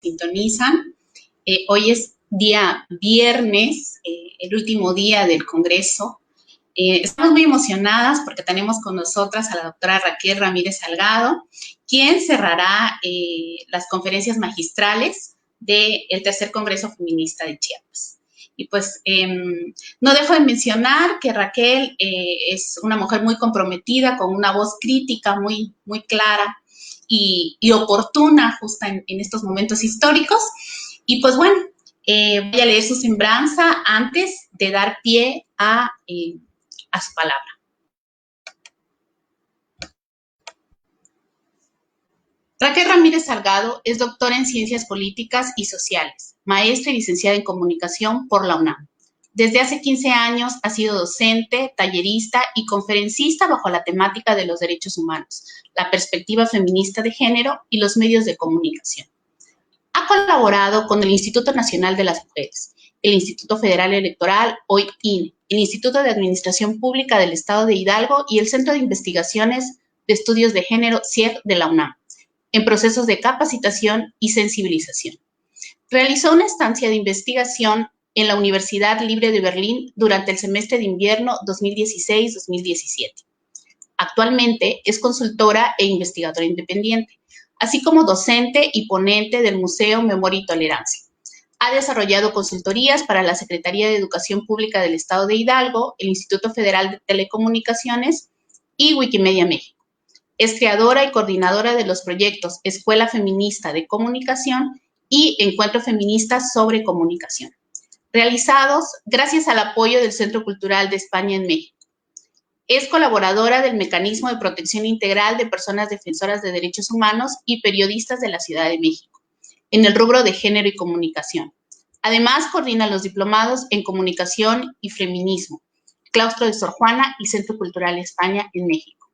sintonizan. Hoy es día viernes, el último día del Congreso. Estamos muy emocionadas porque tenemos con nosotras a la doctora Raquel Ramírez Salgado, quien cerrará las conferencias magistrales del tercer Congreso Feminista de Chiapas. Y pues no dejo de mencionar que Raquel es una mujer muy comprometida, con una voz crítica muy clara y oportuna justo en estos momentos históricos. Y pues bueno, voy a leer su semblanza antes de dar pie a su palabra. Raquel Ramírez Salgado es doctora en Ciencias Políticas y Sociales, maestra y licenciada en Comunicación por la UNAM. Desde hace 15 años ha sido docente, tallerista y conferencista bajo la temática de los derechos humanos, la perspectiva feminista de género y los medios de comunicación. Ha colaborado con el Instituto Nacional de las Mujeres, el Instituto Federal Electoral, hoy INE, el Instituto de Administración Pública del Estado de Hidalgo y el Centro de Investigaciones de Estudios de Género, CIEG, de la UNAM, en procesos de capacitación y sensibilización. Realizó una estancia de investigación en la Universidad Libre de Berlín durante el semestre de invierno 2016-2017. Actualmente es consultora e investigadora independiente, así como docente y ponente del Museo Memoria y Tolerancia. Ha desarrollado consultorías para la Secretaría de Educación Pública del Estado de Hidalgo, el Instituto Federal de Telecomunicaciones y Wikimedia México. Es creadora y coordinadora de los proyectos Escuela Feminista de Comunicación y Encuentro Feminista sobre Comunicación, realizados gracias al apoyo del Centro Cultural de España en México. Es colaboradora del Mecanismo de Protección Integral de Personas Defensoras de Derechos Humanos y Periodistas de la Ciudad de México, en el rubro de género y comunicación. Además, coordina los diplomados en Comunicación y Feminismo, Claustro de Sor Juana y Centro Cultural España en México,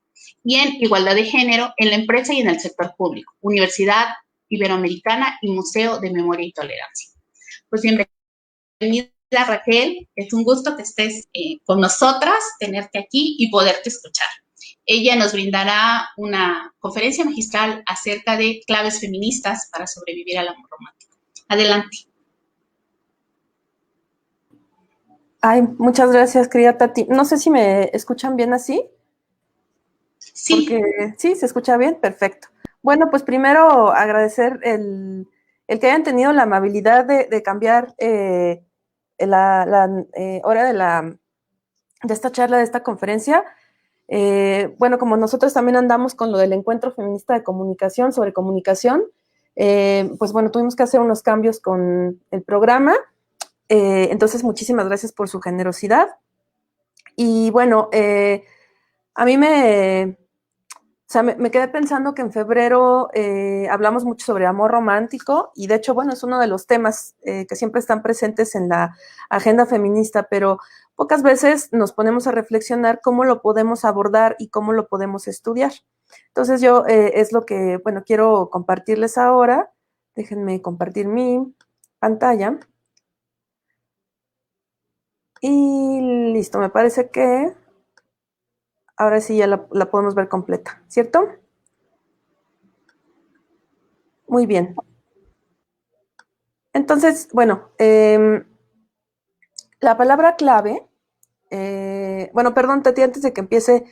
y en Igualdad de Género en la empresa y en el sector público, Universidad Iberoamericana y Museo de Memoria y Tolerancia. Pues bienvenida, Raquel, es un gusto que estés con nosotras, tenerte aquí y poderte escuchar. Ella nos brindará una conferencia magistral acerca de claves feministas para sobrevivir al amor romántico. Adelante. Ay, muchas gracias, querida Tati. No sé si me escuchan bien así. Sí. Porque sí, se escucha bien, perfecto. Bueno, pues primero agradecer el que hayan tenido la amabilidad de cambiar la hora de esta charla, de esta conferencia. Bueno, como nosotros también andamos con lo del Encuentro Feminista de Comunicación sobre comunicación, pues bueno, tuvimos que hacer unos cambios con el programa. Entonces, muchísimas gracias por su generosidad. Y bueno, a mí me quedé pensando que en febrero hablamos mucho sobre amor romántico y de hecho, bueno, es uno de los temas que siempre están presentes en la agenda feminista, pero pocas veces nos ponemos a reflexionar cómo lo podemos abordar y cómo lo podemos estudiar. Entonces yo es lo que, bueno, quiero compartirles ahora. Déjenme compartir mi pantalla. Y listo, me parece que ahora sí ya la podemos ver completa, ¿cierto? Muy bien. Entonces, bueno, la palabra clave, bueno, perdón, Tati, antes de que empiece,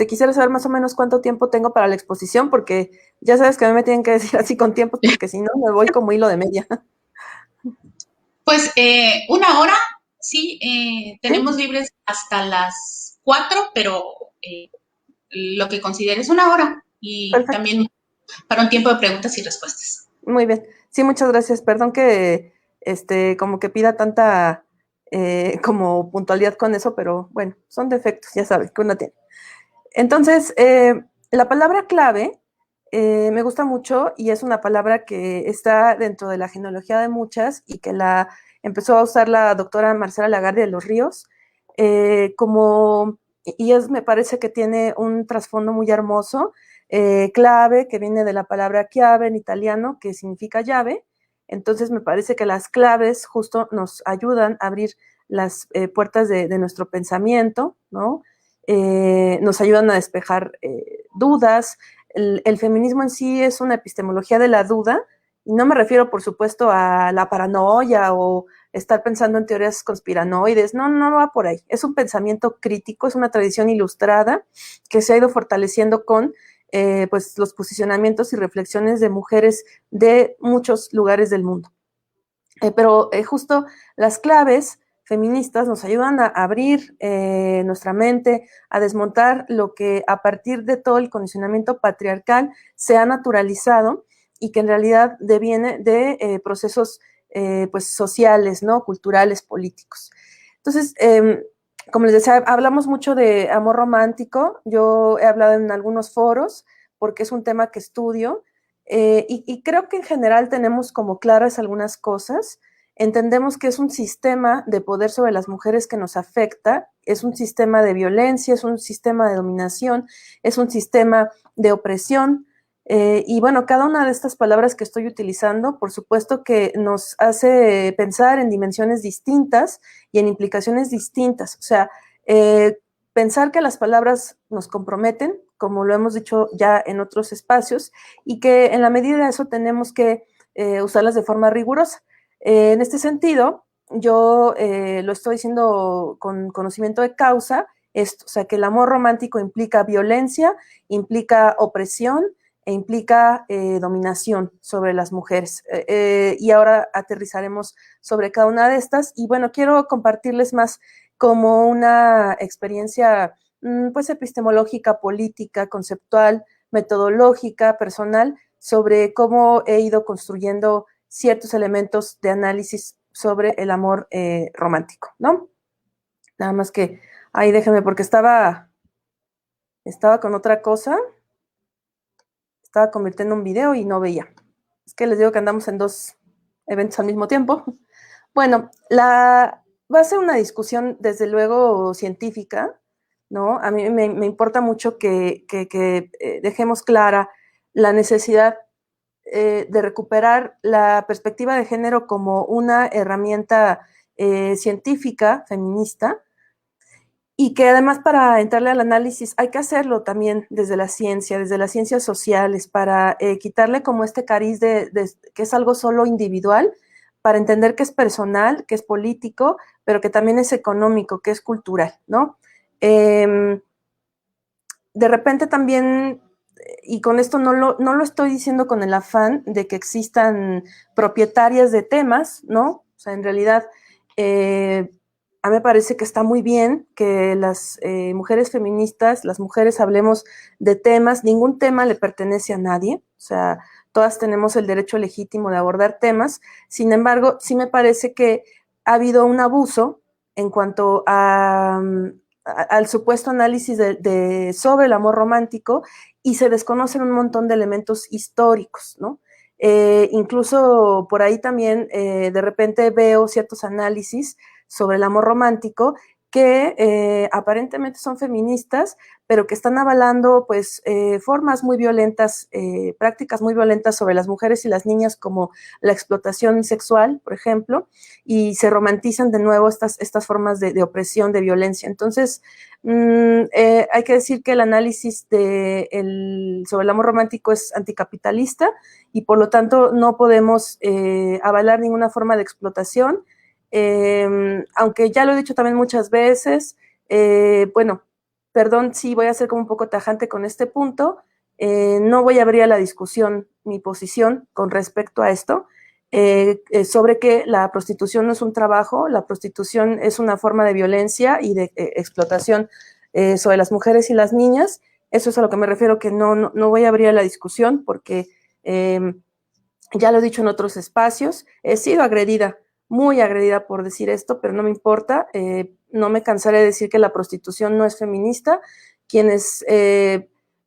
quisiera saber más o menos cuánto tiempo tengo para la exposición, porque ya sabes que a mí me tienen que decir así con tiempos, porque si no me voy como hilo de media. Pues 1 hora, sí, tenemos libres hasta las 4, pero lo que consideres 1 hora y perfecto. También para un tiempo de preguntas y respuestas. Muy bien, sí, muchas gracias. Perdón que como que pida tanta como puntualidad con eso, pero bueno, son defectos, ya sabes, que uno tiene. Entonces, la palabra clave me gusta mucho y es una palabra que está dentro de la genealogía de muchas y que la empezó a usar la doctora Marcela Lagarde de los Ríos, me parece que tiene un trasfondo muy hermoso, clave, que viene de la palabra chiave en italiano, que significa llave. Entonces me parece que las claves justo nos ayudan a abrir las puertas de nuestro pensamiento, ¿no? Nos ayudan a despejar dudas. El feminismo en sí es una epistemología de la duda Y no me refiero, por supuesto, a la paranoia o estar pensando en teorías conspiranoides, no, no va por ahí. Es un pensamiento crítico, es una tradición ilustrada que se ha ido fortaleciendo con pues los posicionamientos y reflexiones de mujeres de muchos lugares del mundo. Pero justo las claves feministas nos ayudan a abrir nuestra mente, a desmontar lo que a partir de todo el condicionamiento patriarcal se ha naturalizado y que en realidad deviene de procesos pues sociales, ¿no? Culturales, políticos. Entonces, como les decía, hablamos mucho de amor romántico. Yo he hablado en algunos foros porque es un tema que estudio. Y creo que en general tenemos como claras algunas cosas. Entendemos que es un sistema de poder sobre las mujeres que nos afecta, es un sistema de violencia, es un sistema de dominación, es un sistema de opresión. Y bueno, cada una de estas palabras que estoy utilizando, por supuesto que nos hace pensar en dimensiones distintas y en implicaciones distintas. O sea, pensar que las palabras nos comprometen, como lo hemos dicho ya en otros espacios, y que en la medida de eso tenemos que usarlas de forma rigurosa. En este sentido, yo lo estoy diciendo con conocimiento de causa, esto, o sea, que el amor romántico implica violencia, implica opresión e implica dominación sobre las mujeres. Y ahora aterrizaremos sobre cada una de estas. Y bueno, quiero compartirles más como una experiencia pues epistemológica, política, conceptual, metodológica, personal, sobre cómo he ido construyendo ciertos elementos de análisis sobre el amor romántico, ¿no? Nada más que, ahí déjenme, porque estaba con otra cosa, estaba convirtiendo un video y no veía. Es que les digo que andamos en dos eventos al mismo tiempo. Bueno, va a ser una discusión, desde luego, científica, ¿no? A mí me importa mucho que dejemos clara la necesidad de recuperar la perspectiva de género como una herramienta científica, feminista, y que además para entrarle al análisis hay que hacerlo también desde la ciencia, desde las ciencias sociales, para quitarle como este cariz de que es algo solo individual, para entender que es personal, que es político, pero que también es económico, que es cultural, ¿no? De repente también, y con esto no lo estoy diciendo con el afán de que existan propietarias de temas, ¿no? O sea, en realidad, a mí me parece que está muy bien que las mujeres feministas, las mujeres hablemos de temas, ningún tema le pertenece a nadie, o sea, todas tenemos el derecho legítimo de abordar temas. Sin embargo, sí me parece que ha habido un abuso en cuanto al supuesto análisis sobre el amor romántico, y se desconocen un montón de elementos históricos, ¿no? Incluso por ahí también de repente veo ciertos análisis sobre el amor romántico que aparentemente son feministas, pero que están avalando pues formas muy violentas, prácticas muy violentas sobre las mujeres y las niñas, como la explotación sexual, por ejemplo, y se romantizan de nuevo estas formas de opresión, de violencia. Entonces, hay que decir que el análisis sobre el amor romántico es anticapitalista y por lo tanto no podemos avalar ninguna forma de explotación. Aunque ya lo he dicho también muchas veces, bueno, perdón si voy a ser como un poco tajante con este punto, no voy a abrir a la discusión mi posición con respecto a esto, sobre que la prostitución no es un trabajo, la prostitución es una forma de violencia y de explotación sobre las mujeres y las niñas. Eso es a lo que me refiero, que no voy a abrir a la discusión porque ya lo he dicho en otros espacios, he sido agredida, muy agredida por decir esto, pero no me importa, no me cansaré de decir que la prostitución no es feminista. Quienes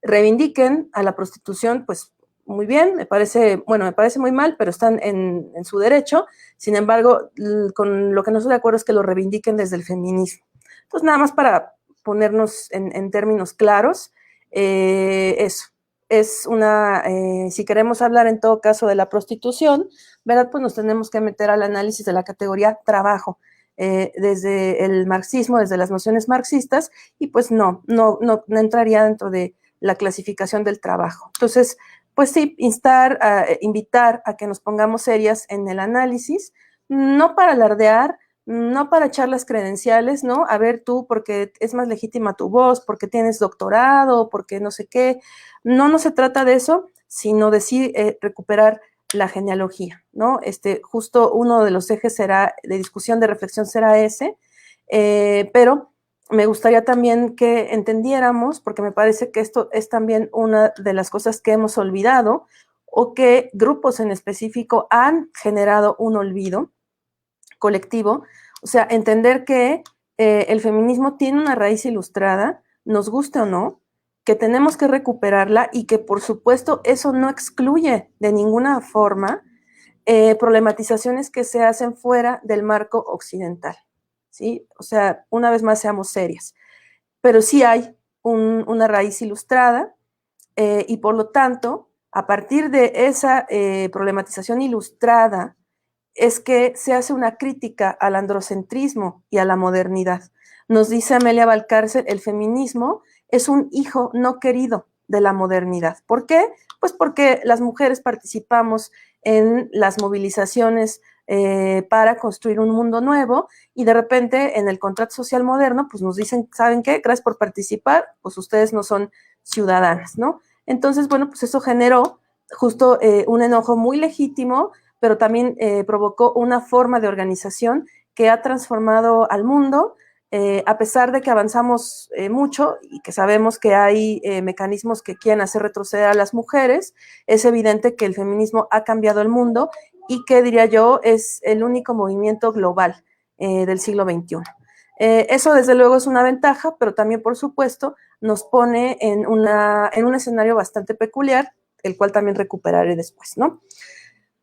reivindiquen a la prostitución, pues muy bien, me parece muy mal, pero están en su derecho. Sin embargo, con lo que no estoy de acuerdo es que lo reivindiquen desde el feminismo. Entonces, nada más para ponernos en términos claros, eso. Es si queremos hablar en todo caso de la prostitución, ¿verdad? Pues nos tenemos que meter al análisis de la categoría trabajo, desde el marxismo, desde las nociones marxistas, y pues no entraría dentro de la clasificación del trabajo. Entonces, pues sí, invitar a que nos pongamos serias en el análisis, no para alardear, no para echar las credenciales, ¿no? A ver tú, porque es más legítima tu voz, porque tienes doctorado, porque no sé qué. No se trata de eso, sino de sí recuperar la genealogía, ¿no? Justo uno de los ejes de discusión, de reflexión será ese, pero me gustaría también que entendiéramos, porque me parece que esto es también una de las cosas que hemos olvidado o que grupos en específico han generado un olvido colectivo, o sea, entender que el feminismo tiene una raíz ilustrada, nos guste o no, que tenemos que recuperarla y que por supuesto eso no excluye de ninguna forma problematizaciones que se hacen fuera del marco occidental, ¿sí? O sea, una vez más seamos serias, pero sí hay una raíz ilustrada y por lo tanto, a partir de esa problematización ilustrada, es que se hace una crítica al androcentrismo y a la modernidad. Nos dice Amelia Valcárcel, el feminismo es un hijo no querido de la modernidad. ¿Por qué? Pues porque las mujeres participamos en las movilizaciones para construir un mundo nuevo y de repente en el contrato social moderno pues nos dicen, ¿saben qué? Gracias por participar, pues ustedes no son ciudadanas, ¿no? Entonces, bueno, pues eso generó justo un enojo muy legítimo, pero también provocó una forma de organización que ha transformado al mundo, a pesar de que avanzamos mucho y que sabemos que hay mecanismos que quieren hacer retroceder a las mujeres, es evidente que el feminismo ha cambiado el mundo y que, diría yo, es el único movimiento global del siglo XXI. Eso desde luego es una ventaja, pero también, por supuesto, nos pone en un escenario bastante peculiar, el cual también recuperaré después, ¿no?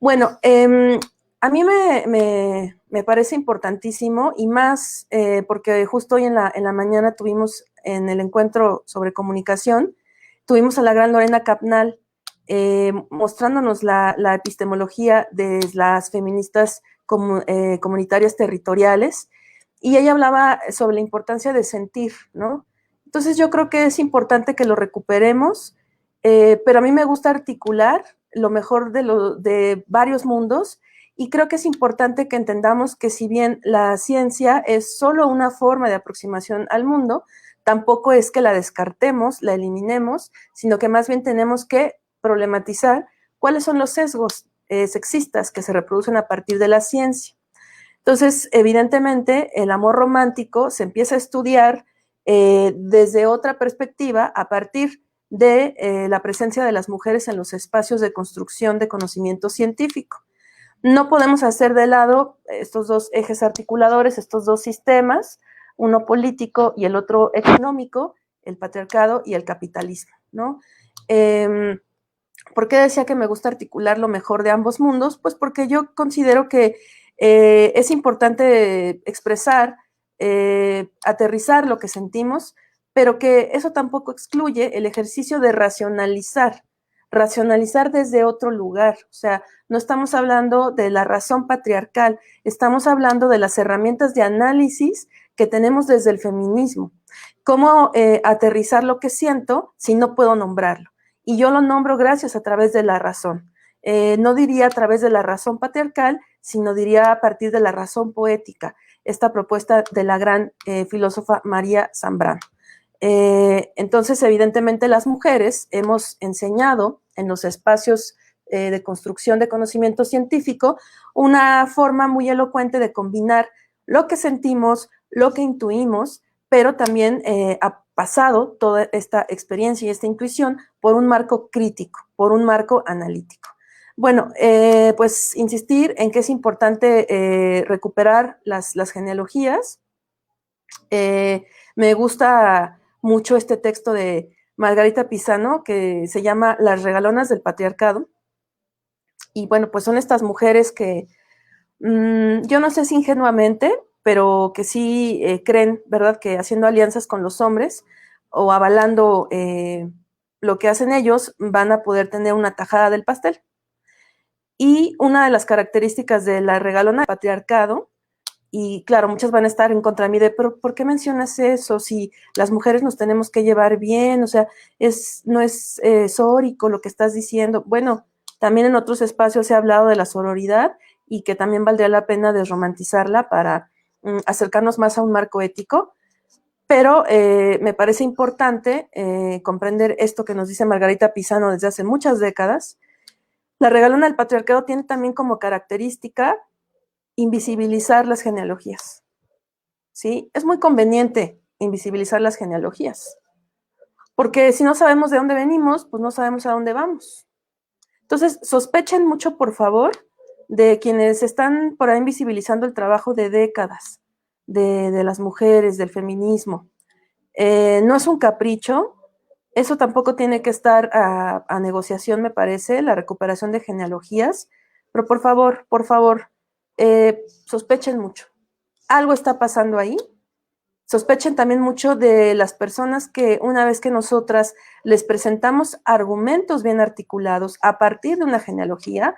Bueno, a mí me parece importantísimo y más porque justo hoy en la mañana tuvimos en el encuentro sobre comunicación, tuvimos a la gran Lorena Capnal mostrándonos la epistemología de las feministas comunitarias territoriales y ella hablaba sobre la importancia de sentir, ¿no? Entonces yo creo que es importante que lo recuperemos, pero a mí me gusta articular lo mejor de varios mundos y creo que es importante que entendamos que si bien la ciencia es solo una forma de aproximación al mundo, tampoco es que la descartemos, la eliminemos, sino que más bien tenemos que problematizar cuáles son los sesgos sexistas que se reproducen a partir de la ciencia. Entonces, evidentemente, el amor romántico se empieza a estudiar desde otra perspectiva a partir de la presencia de las mujeres en los espacios de construcción de conocimiento científico. No podemos hacer de lado estos dos ejes articuladores, estos dos sistemas, uno político y el otro económico, el patriarcado y el capitalismo, ¿no? ¿Por qué decía que me gusta articular lo mejor de ambos mundos? Pues porque yo considero que es importante expresar, aterrizar lo que sentimos, pero que eso tampoco excluye el ejercicio de racionalizar desde otro lugar. O sea, no estamos hablando de la razón patriarcal, estamos hablando de las herramientas de análisis que tenemos desde el feminismo. ¿Cómo aterrizar lo que siento si no puedo nombrarlo? Y yo lo nombro gracias a través de la razón. No diría a través de la razón patriarcal, sino diría a partir de la razón poética, esta propuesta de la gran filósofa María Zambrano. Entonces, evidentemente, las mujeres hemos enseñado en los espacios de construcción de conocimiento científico una forma muy elocuente de combinar lo que sentimos, lo que intuimos, pero también ha pasado toda esta experiencia y esta intuición por un marco crítico, por un marco analítico. Bueno, pues insistir en que es importante recuperar las genealogías. Me gusta mucho este texto de Margarita Pisano que se llama Las regalonas del patriarcado. Y bueno, pues son estas mujeres que yo no sé si ingenuamente, pero que sí creen, ¿verdad?, que haciendo alianzas con los hombres o avalando lo que hacen ellos, van a poder tener una tajada del pastel. Y una de las características de la regalona del patriarcado Y claro, muchas van a estar en contra de mí de, pero ¿por qué mencionas eso? Si las mujeres nos tenemos que llevar bien, o sea, no es sórico lo que estás diciendo. Bueno, también en otros espacios se ha hablado de la sororidad y que también valdría la pena desromantizarla para acercarnos más a un marco ético. Pero me parece importante comprender esto que nos dice Margarita Pisano desde hace muchas décadas. La regalona del patriarcado tiene también como característica invisibilizar las genealogías. ¿Sí? Es muy conveniente invisibilizar las genealogías, porque si no sabemos de dónde venimos, pues no sabemos a dónde vamos. Entonces, sospechen mucho, por favor, de quienes están por ahí invisibilizando el trabajo de décadas de las mujeres, del feminismo. No es un capricho, eso tampoco tiene que estar a negociación, me parece, la recuperación de genealogías, pero por favor, sospechen mucho. Algo está pasando ahí. Sospechen también mucho de las personas que una vez que nosotras les presentamos argumentos bien articulados a partir de una genealogía,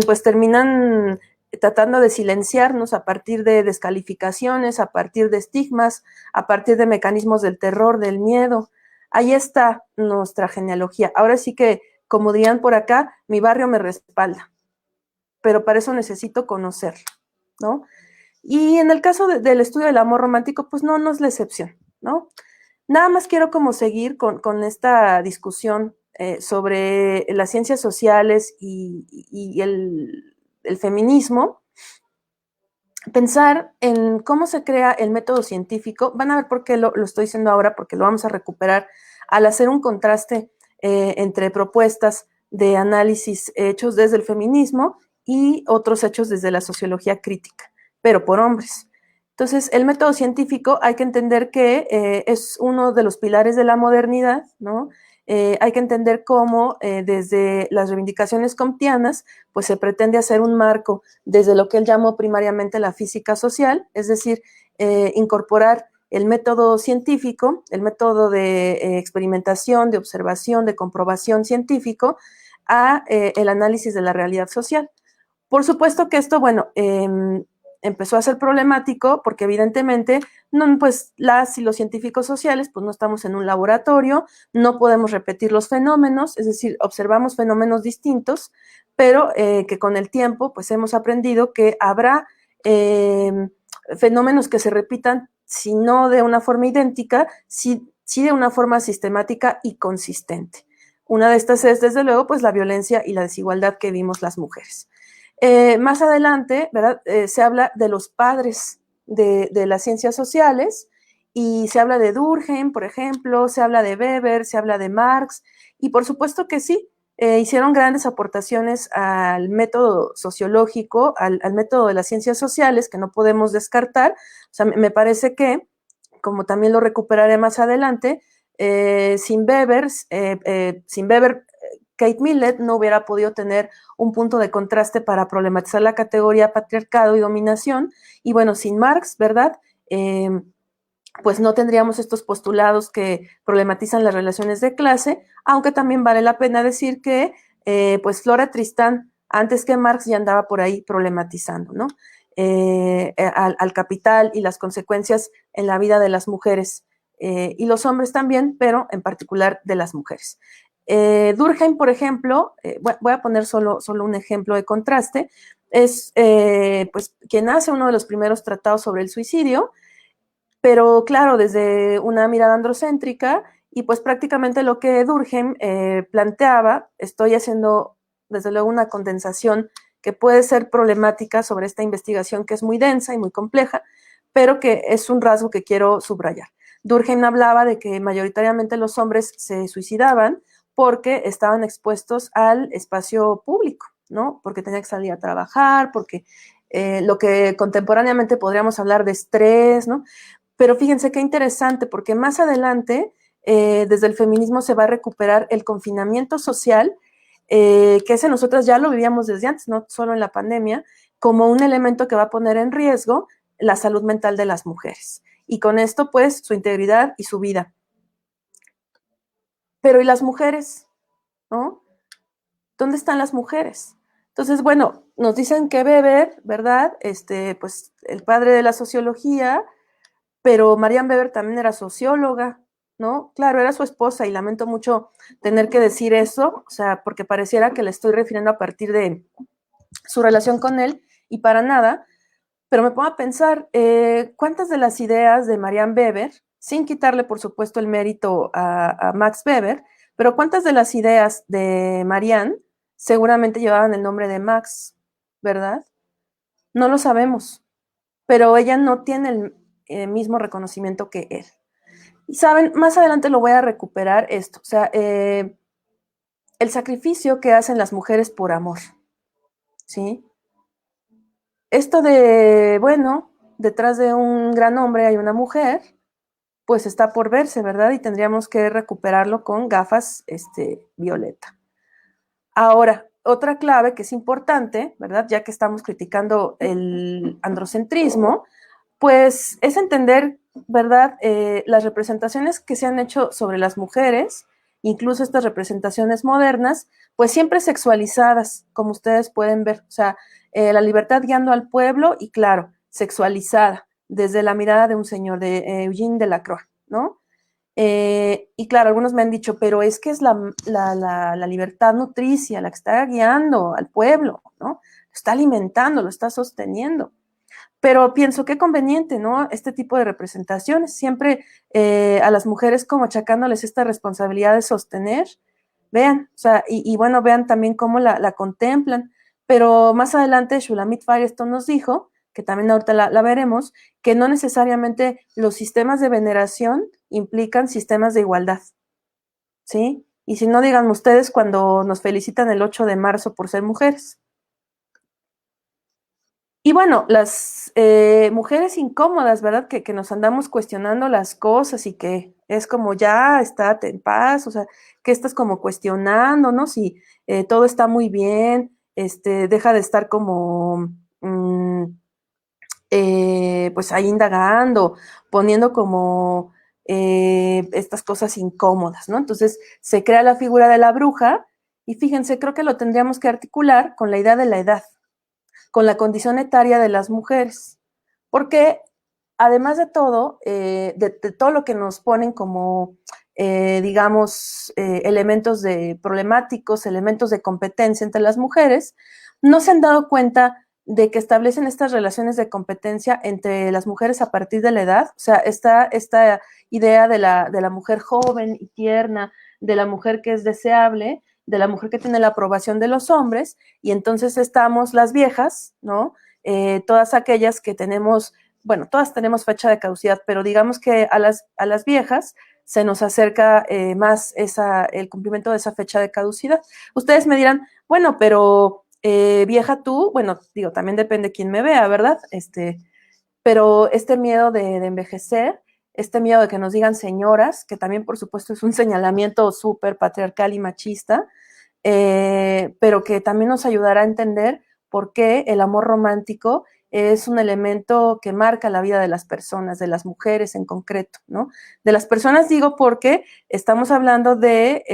pues terminan tratando de silenciarnos a partir de descalificaciones, a partir de estigmas, a partir de mecanismos del terror, del miedo. Ahí está nuestra genealogía. Ahora sí que, como dirían por acá, mi barrio me respalda, pero para eso necesito conocerlo, ¿no? Y en el caso del estudio del amor romántico, pues no es la excepción, ¿no? Nada más quiero como seguir con esta discusión sobre las ciencias sociales y el feminismo, pensar en cómo se crea el método científico. Van a ver por qué lo estoy diciendo ahora, porque lo vamos a recuperar al hacer un contraste entre propuestas de análisis hechos desde el feminismo y otros hechos desde la sociología crítica, pero por hombres. Entonces, el método científico hay que entender que es uno de los pilares de la modernidad, ¿no? Hay que entender cómo desde las reivindicaciones comtianas, pues se pretende hacer un marco desde lo que él llamó primariamente la física social, es decir, incorporar el método científico, el método de experimentación, de observación, de comprobación científico, a el análisis de la realidad social. Por supuesto que esto, bueno, empezó a ser problemático porque evidentemente no, pues las y los científicos sociales pues no estamos en un laboratorio, no podemos repetir los fenómenos, es decir, observamos fenómenos distintos, pero que con el tiempo pues hemos aprendido que habrá fenómenos que se repitan, si no de una forma idéntica, sí de una forma sistemática y consistente. Una de estas es, desde luego, pues la violencia y la desigualdad que vimos las mujeres. Más adelante, ¿verdad? Se habla de los padres de las ciencias sociales y se habla de Durkheim, por ejemplo, se habla de Weber, se habla de Marx y por supuesto que sí, hicieron grandes aportaciones al método sociológico, al método de las ciencias sociales que no podemos descartar. O sea, me parece que, como también lo recuperaré más adelante, sin Weber, Kate Millett no hubiera podido tener un punto de contraste para problematizar la categoría patriarcado y dominación. Y bueno, sin Marx, ¿verdad? Pues no tendríamos estos postulados que problematizan las relaciones de clase, aunque también vale la pena decir que pues Flora Tristán, antes que Marx, ya andaba por ahí problematizando, ¿no? Al capital y las consecuencias en la vida de las mujeres y los hombres también, pero en particular de las mujeres. Durkheim, por ejemplo, voy a poner solo un ejemplo de contraste, es pues quien hace uno de los primeros tratados sobre el suicidio, pero claro, desde una mirada androcéntrica, y pues prácticamente lo que Durkheim planteaba, estoy haciendo desde luego una condensación que puede ser problemática sobre esta investigación que es muy densa y muy compleja, pero que es un rasgo que quiero subrayar. Durkheim hablaba de que mayoritariamente los hombres se suicidaban porque estaban expuestos al espacio público, ¿no? Porque tenían que salir a trabajar, porque lo que contemporáneamente podríamos hablar de estrés, ¿no? Pero fíjense qué interesante, porque más adelante, desde el feminismo se va a recuperar el confinamiento social, que ese nosotras ya lo vivíamos desde antes, no solo en la pandemia, como un elemento que va a poner en riesgo la salud mental de las mujeres. Y con esto, pues, su integridad y su vida. Pero ¿y las mujeres? ¿No? ¿Dónde están las mujeres? Entonces, bueno, nos dicen que Weber, ¿verdad? Pues el padre de la sociología, pero Marianne Weber también era socióloga, ¿no? Claro, era su esposa y lamento mucho tener que decir eso, o sea, porque pareciera que le estoy refiriendo a partir de su relación con él y para nada, pero me pongo a pensar, ¿cuántas de las ideas de Marianne Weber, sin quitarle por supuesto el mérito a Max Weber, pero cuántas de las ideas de Marianne seguramente llevaban el nombre de Max, ¿verdad? No lo sabemos, pero ella no tiene el mismo reconocimiento que él. Y saben, más adelante lo voy a recuperar esto, o sea, el sacrificio que hacen las mujeres por amor, ¿sí? Esto de, bueno, detrás de un gran hombre hay una mujer, pues está por verse, ¿verdad? Y tendríamos que recuperarlo con gafas, violeta. Ahora, otra clave que es importante, ¿verdad? Ya que estamos criticando el androcentrismo, pues es entender, ¿verdad? Las representaciones que se han hecho sobre las mujeres, incluso estas representaciones modernas, pues siempre sexualizadas, como ustedes pueden ver. O sea, la libertad guiando al pueblo y, claro, sexualizada, desde la mirada de un señor, de Eugene Delacroix, ¿no? Y claro, algunos me han dicho, pero es que es la libertad nutricia la que está guiando al pueblo, ¿no? Lo está alimentando, lo está sosteniendo. Pero pienso qué conveniente, ¿no? Este tipo de representaciones, siempre a las mujeres como achacándoles esta responsabilidad de sostener. Vean, o sea, y bueno, vean también cómo la contemplan. Pero más adelante Shulamit Firestone nos dijo, que también ahorita la veremos, que no necesariamente los sistemas de veneración implican sistemas de igualdad, ¿sí? Y si no, digan ustedes cuando nos felicitan el 8 de marzo por ser mujeres. Y bueno, las mujeres incómodas, ¿verdad? Que nos andamos cuestionando las cosas y que es como ya, estate en paz, o sea, que estás como cuestionando, ¿no? Si todo está muy bien, deja de estar como, pues ahí indagando, poniendo como estas cosas incómodas, ¿no? Entonces se crea la figura de la bruja y fíjense, creo que lo tendríamos que articular con la idea de la edad, con la condición etaria de las mujeres, porque además de todo, de todo lo que nos ponen como, digamos, elementos de problemáticos, elementos de competencia entre las mujeres, no se han dado cuenta de que establecen estas relaciones de competencia entre las mujeres a partir de la edad, o sea, esta idea de la mujer joven y tierna, de la mujer que es deseable, de la mujer que tiene la aprobación de los hombres, y entonces estamos las viejas, ¿no? Todas aquellas que tenemos, bueno, todas tenemos fecha de caducidad, pero digamos que a las viejas se nos acerca más el cumplimiento de esa fecha de caducidad. Ustedes me dirán, bueno, pero vieja tú, bueno, digo, también depende quién me vea, ¿verdad? Pero este miedo de envejecer, este miedo de que nos digan señoras, que también por supuesto es un señalamiento súper patriarcal y machista, pero que también nos ayudará a entender por qué el amor romántico es un elemento que marca la vida de las personas, de las mujeres en concreto, ¿no? De las personas digo porque estamos hablando de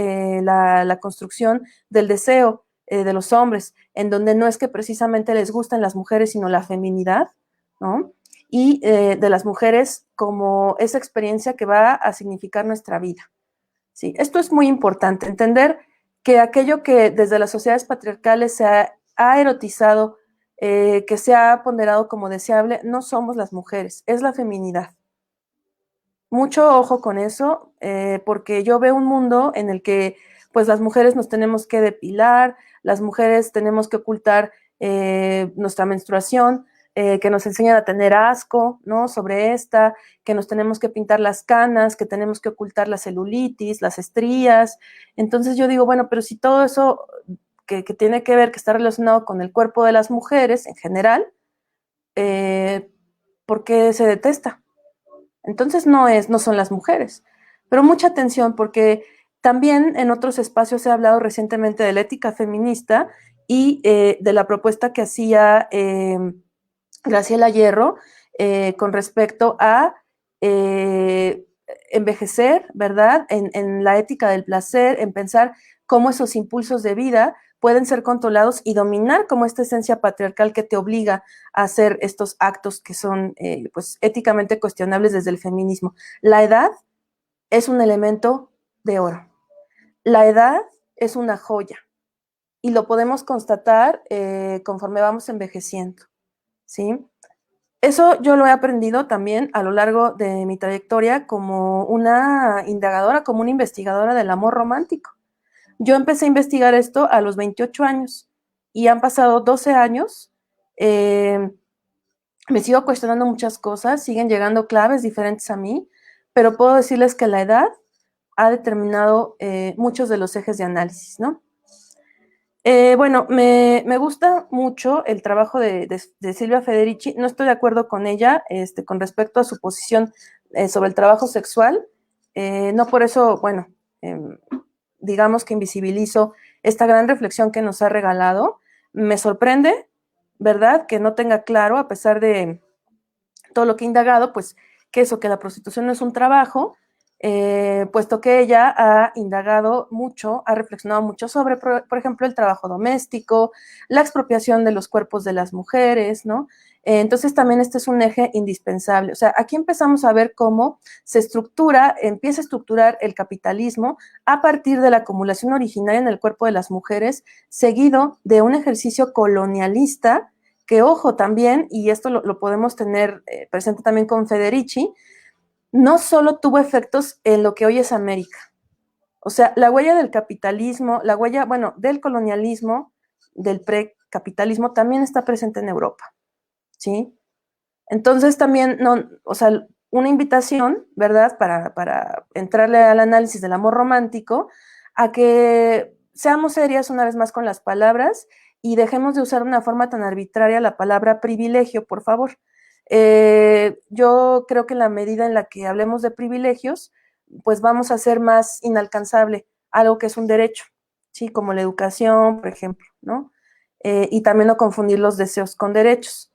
la construcción del deseo de los hombres, en donde no es que precisamente les gusten las mujeres, sino la feminidad, ¿no? Y de las mujeres como esa experiencia que va a significar nuestra vida. ¿Sí? Esto es muy importante, entender que aquello que desde las sociedades patriarcales se ha erotizado, que se ha ponderado como deseable, no somos las mujeres, es la feminidad. Mucho ojo con eso, porque yo veo un mundo en el que pues las mujeres nos tenemos que depilar, las mujeres tenemos que ocultar nuestra menstruación, que nos enseñan a tener asco, ¿no? Sobre esta, que nos tenemos que pintar las canas, que tenemos que ocultar la celulitis, las estrías. Entonces yo digo, bueno, pero si todo eso que tiene que ver, que está relacionado con el cuerpo de las mujeres en general, ¿por qué se detesta? Entonces no son las mujeres. Pero mucha atención porque también en otros espacios se ha hablado recientemente de la ética feminista y de la propuesta que hacía Graciela Hierro con respecto a envejecer, ¿verdad? En la ética del placer, en pensar cómo esos impulsos de vida pueden ser controlados y dominar como esta esencia patriarcal que te obliga a hacer estos actos que son pues éticamente cuestionables desde el feminismo. La edad es un elemento de oro. La edad es una joya y lo podemos constatar conforme vamos envejeciendo, ¿sí? Eso yo lo he aprendido también a lo largo de mi trayectoria como una indagadora, como una investigadora del amor romántico. Yo empecé a investigar esto a los 28 años y han pasado 12 años. Me sigo cuestionando muchas cosas, siguen llegando claves diferentes a mí, pero puedo decirles que la edad ha determinado muchos de los ejes de análisis, ¿no? Bueno, me gusta mucho el trabajo de Silvia Federici. No estoy de acuerdo con ella con respecto a su posición sobre el trabajo sexual. No por eso, bueno, digamos que invisibilizo esta gran reflexión que nos ha regalado. Me sorprende, ¿verdad?, que no tenga claro, a pesar de todo lo que he indagado, pues que eso, que la prostitución no es un trabajo, puesto que ella ha indagado mucho, ha reflexionado mucho sobre, por ejemplo, el trabajo doméstico, la expropiación de los cuerpos de las mujeres, ¿no? Entonces también este es un eje indispensable. O sea, aquí empezamos a ver cómo se estructura, empieza a estructurar el capitalismo a partir de la acumulación originaria en el cuerpo de las mujeres, seguido de un ejercicio colonialista que, ojo, también, y esto lo podemos tener presente también con Federici, no solo tuvo efectos en lo que hoy es América. O sea, la huella del capitalismo, la huella, bueno, del colonialismo, del precapitalismo, también está presente en Europa, ¿sí? Entonces también, no, o sea, una invitación, ¿verdad?, para entrarle al análisis del amor romántico, a que seamos serias una vez más con las palabras y dejemos de usar de una forma tan arbitraria la palabra privilegio, por favor. Yo creo que en la medida en la que hablemos de privilegios, pues vamos a hacer más inalcanzable algo que es un derecho, ¿sí? Como la educación, por ejemplo, ¿no? Y también no confundir los deseos con derechos.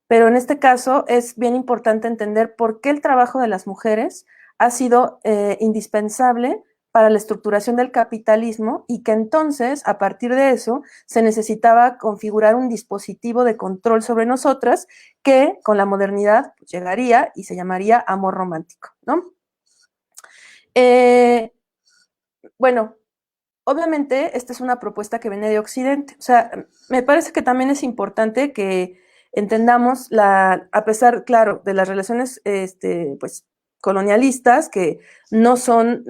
Pero en este caso es bien importante entender por qué el trabajo de las mujeres ha sido indispensable para la estructuración del capitalismo y que entonces, a partir de eso, se necesitaba configurar un dispositivo de control sobre nosotras que con la modernidad pues, llegaría y se llamaría amor romántico, ¿no? Bueno, obviamente esta es una propuesta que viene de Occidente. O sea, me parece que también es importante que entendamos a pesar, claro, de las relaciones pues, colonialistas, que no son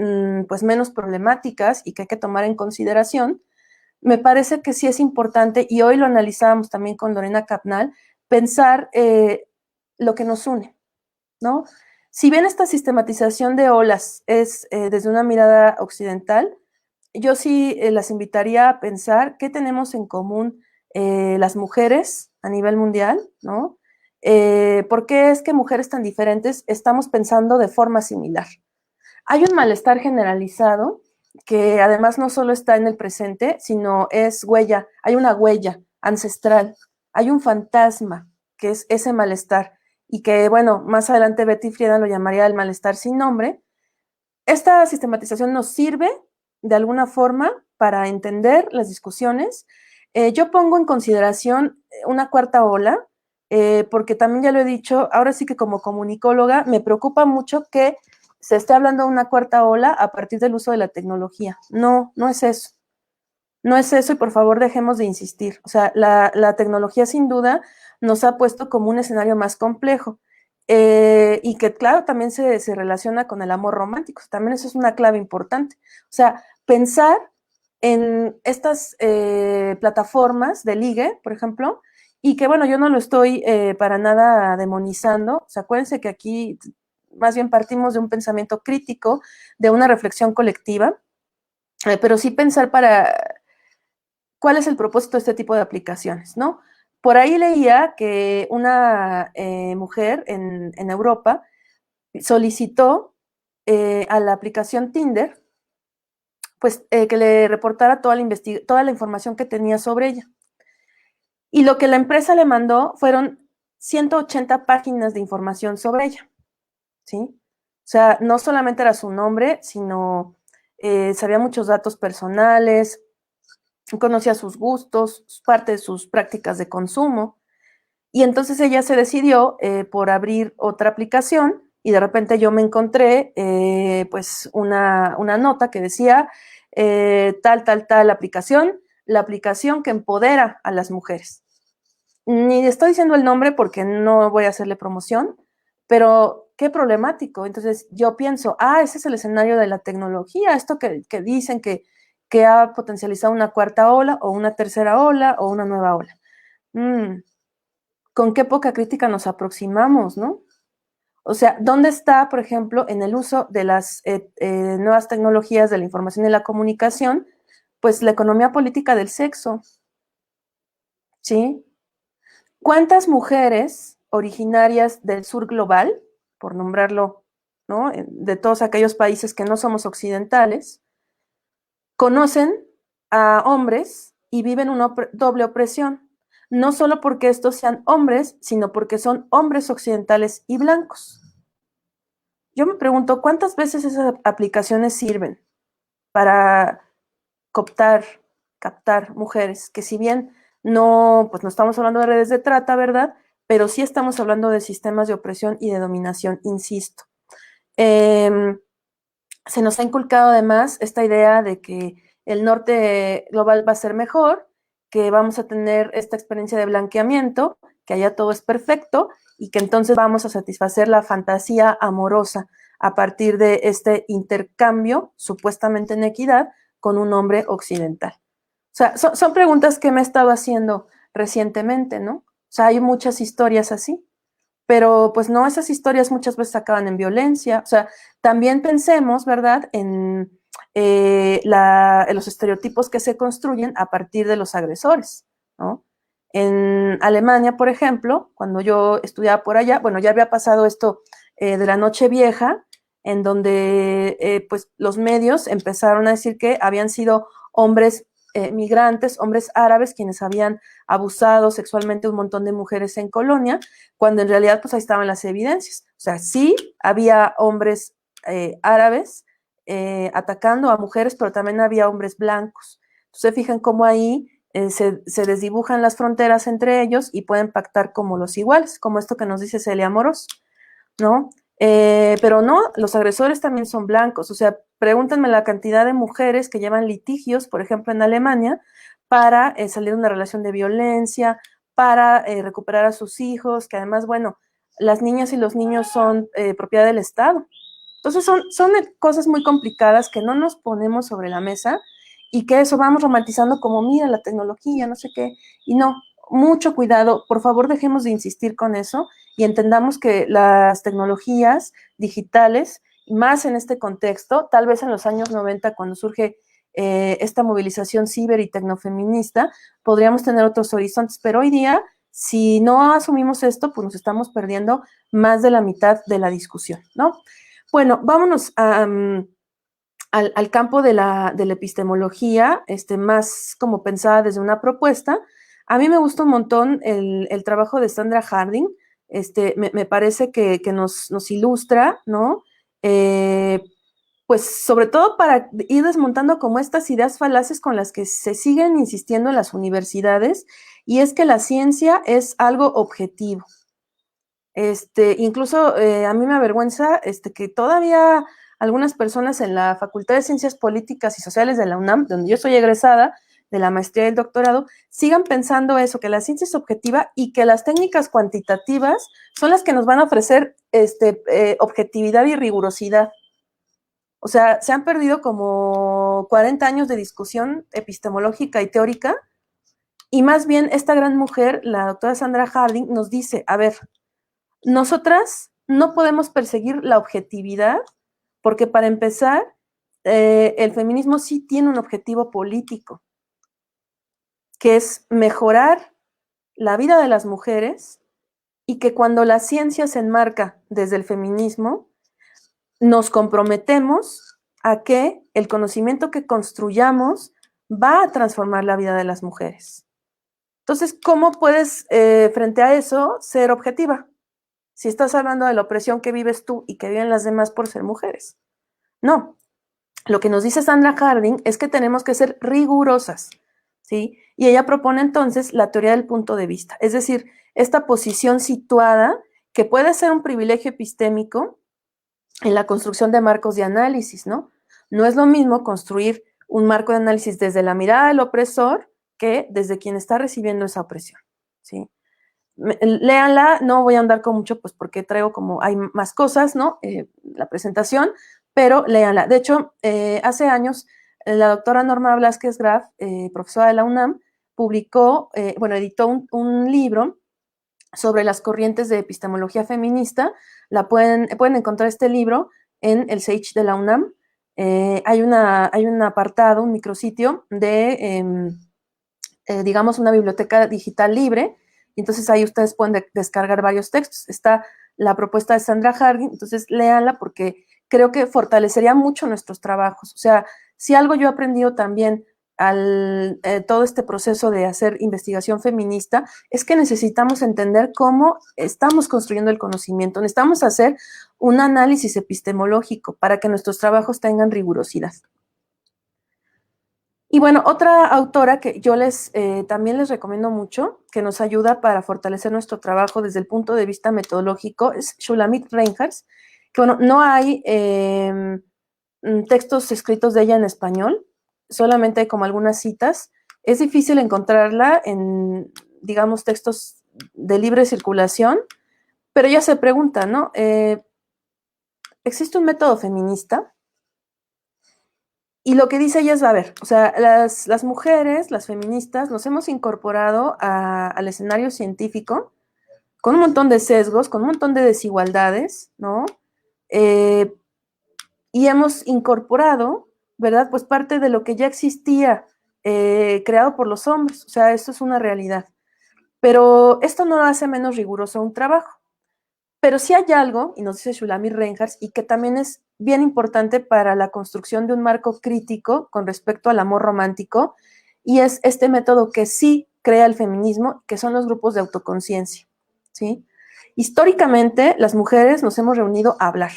pues menos problemáticas y que hay que tomar en consideración, me parece que sí es importante, y hoy lo analizábamos también con Lorena Capnal, pensar lo que nos une, ¿no? Si bien esta sistematización de olas es desde una mirada occidental, yo sí las invitaría a pensar qué tenemos en común las mujeres a nivel mundial, ¿no? ¿Por qué es que mujeres tan diferentes estamos pensando de forma similar? Hay un malestar generalizado que además no solo está en el presente, sino es huella, hay una huella ancestral, hay un fantasma que es ese malestar y que, bueno, más adelante Betty Friedan lo llamaría el malestar sin nombre. Esta sistematización nos sirve de alguna forma para entender las discusiones. Yo pongo en consideración una cuarta ola, porque también ya lo he dicho, ahora sí que como comunicóloga me preocupa mucho que se esté hablando de una cuarta ola a partir del uso de la tecnología. No, no es eso. No es eso y por favor dejemos de insistir. O sea, la tecnología sin duda nos ha puesto como un escenario más complejo y que claro también se relaciona con el amor romántico. También eso es una clave importante. O sea, pensar en estas plataformas de ligue, por ejemplo, y que bueno, yo no lo estoy para nada demonizando. O sea, acuérdense que aquí más bien partimos de un pensamiento crítico, de una reflexión colectiva, pero sí pensar para cuál es el propósito de este tipo de aplicaciones, ¿no? Por ahí leía que una mujer en Europa solicitó a la aplicación Tinder, pues que le reportara toda la información que tenía sobre ella. Y lo que la empresa le mandó fueron 180 páginas de información sobre ella, ¿sí? O sea, no solamente era su nombre, sino sabía muchos datos personales, conocía sus gustos, parte de sus prácticas de consumo, y entonces ella se decidió por abrir otra aplicación y de repente yo me encontré pues una nota que decía tal aplicación, la aplicación que empodera a las mujeres. Ni estoy diciendo el nombre porque no voy a hacerle promoción, pero qué problemático. Entonces yo pienso, ese es el escenario de la tecnología, esto que dicen que ha potencializado una cuarta ola o una tercera ola o una nueva ola. Con qué poca crítica nos aproximamos, ¿no? O sea, ¿dónde está, por ejemplo, en el uso de las nuevas tecnologías de la información y la comunicación, pues la economía política del sexo? ¿Sí? ¿Cuántas mujeres originarias del sur global, por nombrarlo, ¿no?, de todos aquellos países que no somos occidentales, conocen a hombres y viven una doble opresión? No solo porque estos sean hombres, sino porque son hombres occidentales y blancos. Yo me pregunto, ¿cuántas veces esas aplicaciones sirven para captar mujeres? Que si bien no, pues no estamos hablando de redes de trata, ¿verdad? Pero sí estamos hablando de sistemas de opresión y de dominación, insisto. Se nos ha inculcado además esta idea de que el norte global va a ser mejor, que vamos a tener esta experiencia de blanqueamiento, que allá todo es perfecto y que entonces vamos a satisfacer la fantasía amorosa a partir de este intercambio supuestamente en equidad con un hombre occidental. O sea, son preguntas que me he estado haciendo recientemente, ¿no? O sea, hay muchas historias así, pero pues no, esas historias muchas veces acaban en violencia. O sea, también pensemos, ¿verdad?, en los estereotipos que se construyen a partir de los agresores, ¿no? En Alemania, por ejemplo, cuando yo estudiaba por allá, bueno, ya había pasado esto de la Noche Vieja, en donde pues los medios empezaron a decir que habían sido hombres migrantes, hombres árabes, quienes habían abusado sexualmente a un montón de mujeres en Colonia, cuando en realidad pues ahí estaban las evidencias. O sea, sí había hombres árabes atacando a mujeres, pero también había hombres blancos. Entonces, fijan cómo ahí se desdibujan las fronteras entre ellos y pueden pactar como los iguales, como esto que nos dice Celia Moros, ¿no? Pero no, los agresores también son blancos. O sea, pregúntenme la cantidad de mujeres que llevan litigios, por ejemplo, en Alemania, para salir de una relación de violencia, para recuperar a sus hijos, que además, bueno, las niñas y los niños son propiedad del Estado. Entonces son cosas muy complicadas que no nos ponemos sobre la mesa y que eso vamos romantizando como, mira, la tecnología, no sé qué, y no, mucho cuidado, por favor dejemos de insistir con eso y entendamos que las tecnologías digitales, más en este contexto, tal vez en los años 90 cuando surge esta movilización ciber y tecnofeminista, podríamos tener otros horizontes, pero hoy día, si no asumimos esto, pues nos estamos perdiendo más de la mitad de la discusión, ¿no? Bueno, vámonos al campo de la epistemología, más como pensada desde una propuesta. A mí me gusta un montón el trabajo de Sandra Harding, me parece que nos ilustra, ¿no? Pues sobre todo para ir desmontando como estas ideas falaces con las que se siguen insistiendo en las universidades, y es que la ciencia es algo objetivo. Incluso a mí me avergüenza que todavía algunas personas en la Facultad de Ciencias Políticas y Sociales de la UNAM, donde yo soy egresada de la maestría y el doctorado, sigan pensando eso, que la ciencia es objetiva y que las técnicas cuantitativas son las que nos van a ofrecer objetividad y rigurosidad. O sea, se han perdido como 40 años de discusión epistemológica y teórica, y más bien esta gran mujer, la doctora Sandra Harding, nos dice, a ver, nosotras no podemos perseguir la objetividad porque para empezar, el feminismo sí tiene un objetivo político, que es mejorar la vida de las mujeres, y que cuando la ciencia se enmarca desde el feminismo, nos comprometemos a que el conocimiento que construyamos va a transformar la vida de las mujeres. Entonces, ¿cómo puedes, frente a eso, ser objetiva? Si estás hablando de la opresión que vives tú y que viven las demás por ser mujeres. No. Lo que nos dice Sandra Harding es que tenemos que ser rigurosas. ¿sí? Y ella propone entonces la teoría del punto de vista, es decir, esta posición situada que puede ser un privilegio epistémico en la construcción de marcos de análisis, ¿no? No es lo mismo construir un marco de análisis desde la mirada del opresor que desde quien está recibiendo esa opresión, ¿sí? Léanla, no voy a andar con mucho, pues porque traigo como, hay más cosas, ¿no? La presentación, pero léanla. De hecho, hace años, la doctora Norma Blázquez Graf, profesora de la UNAM, publicó, editó un libro sobre las corrientes de epistemología feminista. Pueden encontrar este libro en el Sage de la UNAM. Hay un apartado, un micrositio de, digamos, una biblioteca digital libre, y entonces ahí ustedes pueden descargar varios textos. Está la propuesta de Sandra Harding, entonces léanla porque creo que fortalecería mucho nuestros trabajos. O sea, si algo yo he aprendido también al todo este proceso de hacer investigación feminista es que necesitamos entender cómo estamos construyendo el conocimiento. Necesitamos hacer un análisis epistemológico para que nuestros trabajos tengan rigurosidad. Y bueno, otra autora que yo también les recomiendo mucho, que nos ayuda para fortalecer nuestro trabajo desde el punto de vista metodológico, es Shulamit Reinhardt, que bueno, no hay textos escritos de ella en español, solamente hay como algunas citas. Es difícil encontrarla en, digamos, textos de libre circulación, pero ella se pregunta, ¿no? ¿Existe un método feminista? Y lo que dice ella es, a ver, o sea, las mujeres, las feministas, nos hemos incorporado al escenario científico con un montón de sesgos, con un montón de desigualdades, ¿no? Y hemos incorporado, ¿verdad? Pues parte de lo que ya existía creado por los hombres, o sea, esto es una realidad. Pero esto no hace menos riguroso un trabajo. Pero sí hay algo, y nos dice Shulamit Reinhardt, y que también es bien importante para la construcción de un marco crítico con respecto al amor romántico, y es este método que sí crea el feminismo, que son los grupos de autoconciencia, ¿sí? Históricamente, las mujeres nos hemos reunido a hablar.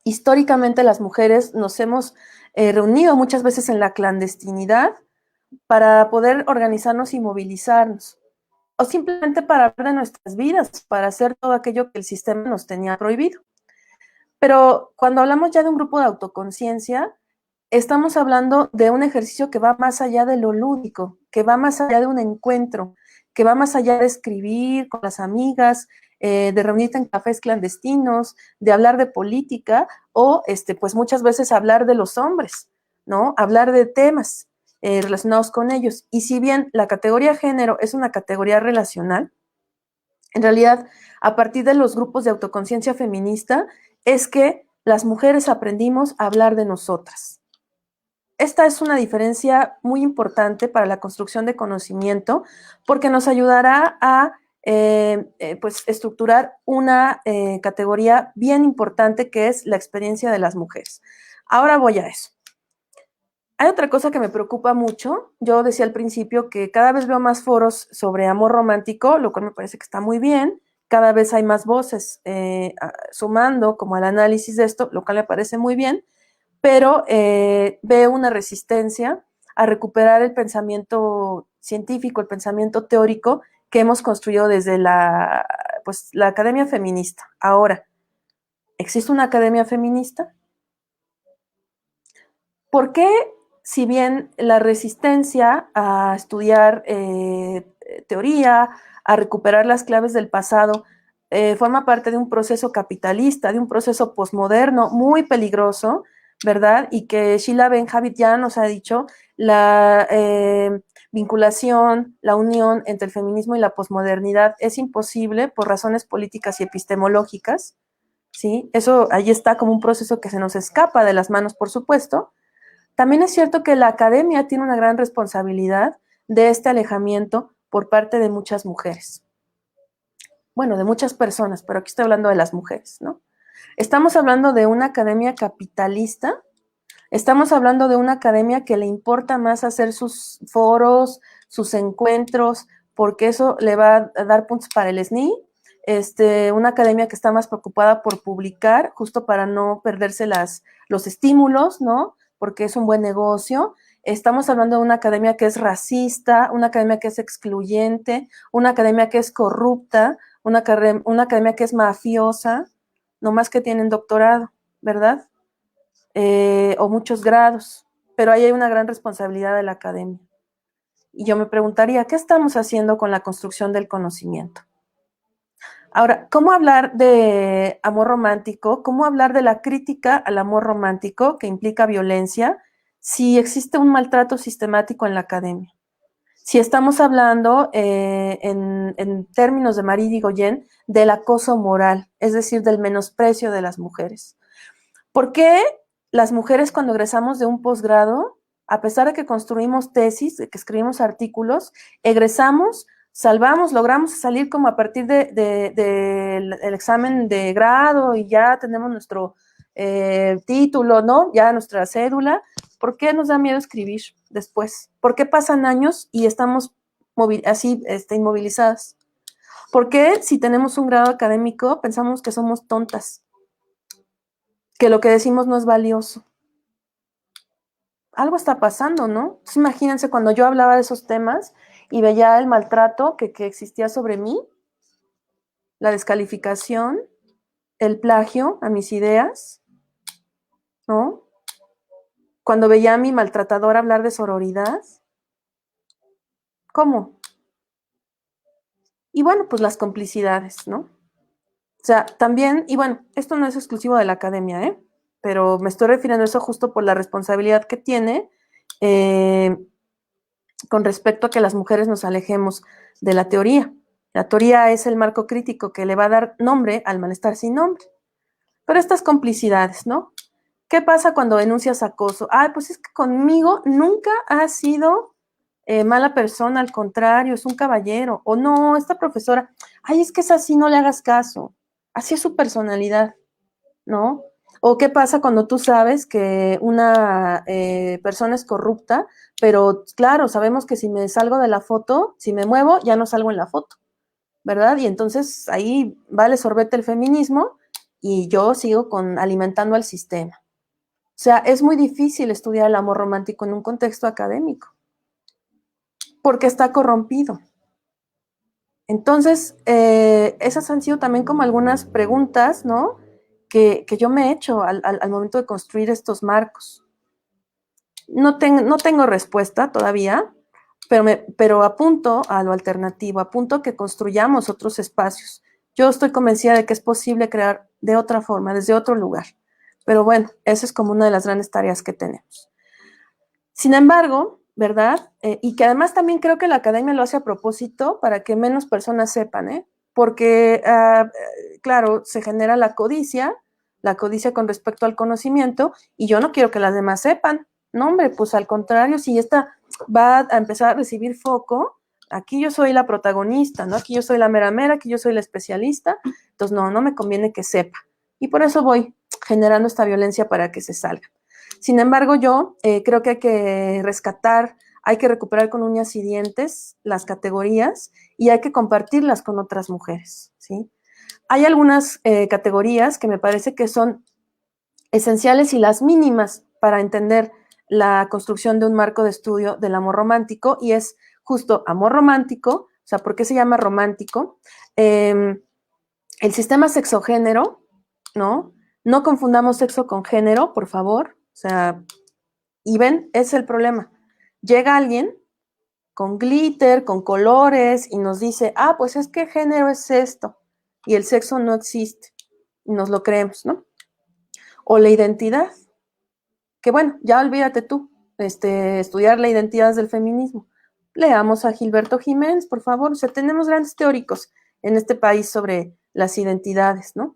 Históricamente, las mujeres nos hemos reunido muchas veces en la clandestinidad para poder organizarnos y movilizarnos, o simplemente para hablar de nuestras vidas, para hacer todo aquello que el sistema nos tenía prohibido. Pero cuando hablamos ya de un grupo de autoconciencia, estamos hablando de un ejercicio que va más allá de lo lúdico, que va más allá de un encuentro, que va más allá de escribir con las amigas, de reunirte en cafés clandestinos, de hablar de política o, pues muchas veces hablar de los hombres, ¿no? Hablar de temas relacionados con ellos. Y si bien la categoría género es una categoría relacional, en realidad, a partir de los grupos de autoconciencia feminista, es que las mujeres aprendimos a hablar de nosotras. Esta es una diferencia muy importante para la construcción de conocimiento porque nos ayudará a pues estructurar una categoría bien importante que es la experiencia de las mujeres. Ahora voy a eso. Hay otra cosa que me preocupa mucho. Yo decía al principio que cada vez veo más foros sobre amor romántico, lo cual me parece que está muy bien. Cada vez hay más voces sumando como al análisis de esto, lo cual me parece muy bien, pero veo una resistencia a recuperar el pensamiento científico, el pensamiento teórico que hemos construido desde la academia feminista. Ahora, ¿existe una academia feminista? ¿Por qué, si bien la resistencia a estudiar teoría, a recuperar las claves del pasado, forma parte de un proceso capitalista, de un proceso posmoderno muy peligroso, ¿verdad? Y que Sheila Ben-Habit ya nos ha dicho, la vinculación, la unión entre el feminismo y la posmodernidad es imposible por razones políticas y epistemológicas, ¿sí? Eso ahí está como un proceso que se nos escapa de las manos, por supuesto. También es cierto que la academia tiene una gran responsabilidad de este alejamiento por parte de muchas mujeres. Bueno, de muchas personas, pero aquí estoy hablando de las mujeres, ¿no? Estamos hablando de una academia capitalista, estamos hablando de una academia que le importa más hacer sus foros, sus encuentros, porque eso le va a dar puntos para el SNI, una academia que está más preocupada por publicar, justo para no perderse los estímulos, ¿no? Porque es un buen negocio, estamos hablando de una academia que es racista, una academia que es excluyente, una academia que es corrupta, una academia que es mafiosa, no más que tienen doctorado, ¿verdad? O muchos grados, pero ahí hay una gran responsabilidad de la academia. Y yo me preguntaría, ¿qué estamos haciendo con la construcción del conocimiento? Ahora, ¿cómo hablar de amor romántico? ¿Cómo hablar de la crítica al amor romántico que implica violencia si existe un maltrato sistemático en la academia? Si estamos hablando en términos de Marie Digoyen del acoso moral, es decir, del menosprecio de las mujeres. ¿Por qué las mujeres cuando egresamos de un posgrado, a pesar de que construimos tesis, de que escribimos artículos, egresamos, salvamos, logramos salir como a partir del examen de grado y ya tenemos nuestro título, ¿no? Ya nuestra cédula? ¿Por qué nos da miedo escribir después? ¿Por qué pasan años y estamos así inmovilizadas? ¿Por qué si tenemos un grado académico pensamos que somos tontas? Que lo que decimos no es valioso. Algo está pasando, ¿no? Entonces, imagínense cuando yo hablaba de esos temas y veía el maltrato que existía sobre mí, la descalificación, el plagio a mis ideas, ¿no? Cuando veía a mi maltratador hablar de sororidad, ¿cómo? Y bueno, pues las complicidades, ¿no? O sea, también, y bueno, esto no es exclusivo de la academia, ¿eh? Pero me estoy refiriendo a eso justo por la responsabilidad que tiene con respecto a que las mujeres nos alejemos de la teoría. La teoría es el marco crítico que le va a dar nombre al malestar sin nombre. Pero estas complicidades, ¿no? ¿Qué pasa cuando denuncias acoso? Ay, pues es que conmigo nunca ha sido mala persona, al contrario, es un caballero. O no, esta profesora, ay, es que es así, no le hagas caso. Así es su personalidad, ¿no? ¿O qué pasa cuando tú sabes que una persona es corrupta, pero claro, sabemos que si me salgo de la foto, si me muevo, ya no salgo en la foto, ¿verdad? Y entonces ahí vale sorbete el feminismo y yo sigo alimentando al sistema. O sea, es muy difícil estudiar el amor romántico en un contexto académico, porque está corrompido. Entonces, esas han sido también como algunas preguntas, ¿no? Que yo me he hecho al momento de construir estos marcos. No tengo respuesta todavía, pero apunto a lo alternativo, apunto a que construyamos otros espacios. Yo estoy convencida de que es posible crear de otra forma, desde otro lugar. Pero bueno, esa es como una de las grandes tareas que tenemos. Sin embargo, ¿verdad? Y que además también creo que la academia lo hace a propósito para que menos personas sepan, ¿eh? Porque, claro, se genera la codicia con respecto al conocimiento, y yo no quiero que las demás sepan. No, hombre, pues al contrario, si esta va a empezar a recibir foco, aquí yo soy la protagonista, ¿no? Aquí yo soy la mera mera, aquí yo soy la especialista, entonces no me conviene que sepa. Y por eso voy generando esta violencia para que se salga. Sin embargo, yo creo que hay que rescatar, hay que recuperar con uñas y dientes las categorías y hay que compartirlas con otras mujeres, ¿sí? Hay algunas categorías que me parece que son esenciales y las mínimas para entender la construcción de un marco de estudio del amor romántico, y es justo amor romántico. O sea, ¿por qué se llama romántico? El sistema sexogénero, ¿no? No confundamos sexo con género, por favor. O sea, y ven, es el problema. Llega alguien con glitter, con colores, y nos dice, pues es que género es esto, y el sexo no existe, y nos lo creemos, ¿no? O la identidad, que bueno, ya olvídate tú, estudiar la identidad del feminismo. Leamos a Gilberto Jiménez, por favor. O sea, tenemos grandes teóricos en este país sobre las identidades, ¿no?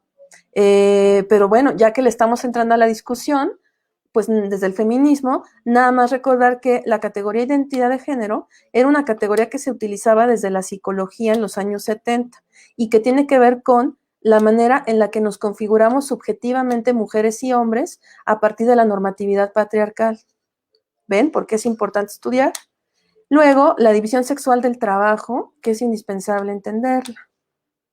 Pero bueno, ya que le estamos entrando a la discusión, pues desde el feminismo, nada más recordar que la categoría identidad de género era una categoría que se utilizaba desde la psicología en los años 70 y que tiene que ver con la manera en la que nos configuramos subjetivamente mujeres y hombres a partir de la normatividad patriarcal. ¿Ven por qué es importante estudiar? Luego, la división sexual del trabajo, que es indispensable entenderla,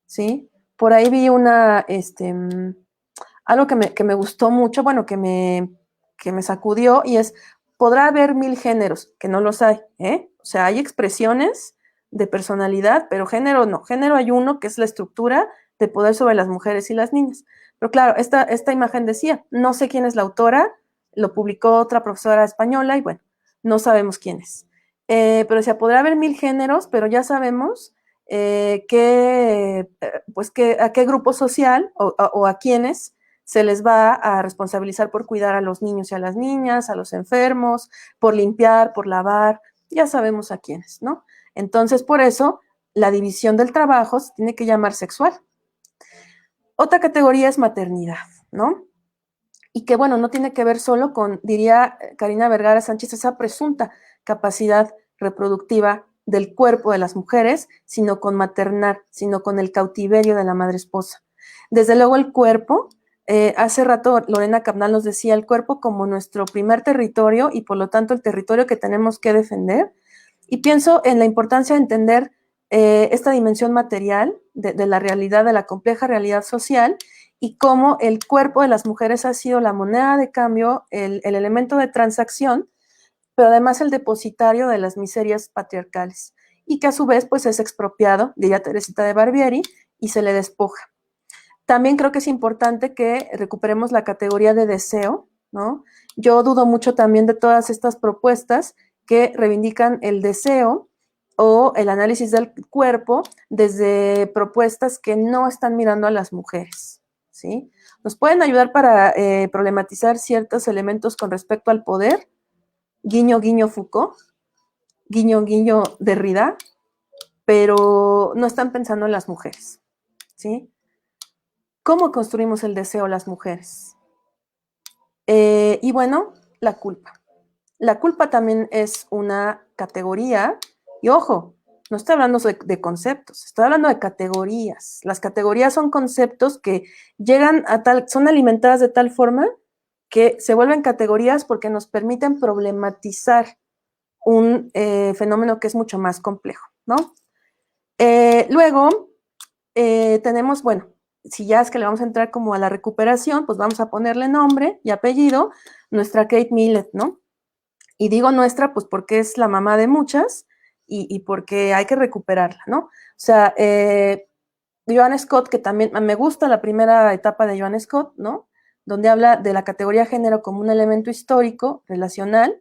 ¿sí? Por ahí vi algo que me gustó mucho, bueno, que me sacudió, y es podrá haber 1000 géneros, que no los hay, ¿eh? O sea, hay expresiones de personalidad, pero género no. Género hay uno, que es la estructura de poder sobre las mujeres y las niñas. Pero claro, esta imagen decía, no sé quién es la autora, lo publicó otra profesora española y bueno, no sabemos quién es. Pero decía, podrá haber 1000 géneros, pero ya sabemos a qué grupo social o a quiénes se les va a responsabilizar por cuidar a los niños y a las niñas, a los enfermos, por limpiar, por lavar, ya sabemos a quiénes, ¿no? Entonces, por eso, la división del trabajo se tiene que llamar sexual. Otra categoría es maternidad, ¿no? Y que, bueno, no tiene que ver solo con, diría Karina Vergara Sánchez, esa presunta capacidad reproductiva del cuerpo de las mujeres, sino con maternar, sino con el cautiverio de la madre esposa. Desde luego el cuerpo, hace rato Lorena Cabnal nos decía, el cuerpo como nuestro primer territorio y por lo tanto el territorio que tenemos que defender. Y pienso en la importancia de entender esta dimensión material de la realidad, de la compleja realidad social, y cómo el cuerpo de las mujeres ha sido la moneda de cambio, el elemento de transacción, pero además el depositario de las miserias patriarcales, y que a su vez pues es expropiado, diría Teresita de Barbieri, y se le despoja. También creo que es importante que recuperemos la categoría de deseo, ¿no? Yo dudo mucho también de todas estas propuestas que reivindican el deseo o el análisis del cuerpo desde propuestas que no están mirando a las mujeres, ¿sí? Nos pueden ayudar para problematizar ciertos elementos con respecto al poder, guiño, guiño Foucault, guiño, guiño Derrida, pero no están pensando en las mujeres, ¿sí? ¿Cómo construimos el deseo las mujeres? Y bueno, la culpa. La culpa también es una categoría, y ojo, no estoy hablando de conceptos, estoy hablando de categorías. Las categorías son conceptos que llegan a son alimentadas de tal forma que se vuelven categorías porque nos permiten problematizar un fenómeno que es mucho más complejo, ¿no? Luego, tenemos, bueno, si ya es que le vamos a entrar como a la recuperación, pues vamos a ponerle nombre y apellido, nuestra Kate Millett, ¿no? Y digo nuestra, pues porque es la mamá de muchas y porque hay que recuperarla, ¿no? O sea, Joan Scott, que también me gusta la primera etapa de Joan Scott, ¿no? Donde habla de la categoría género como un elemento histórico, relacional,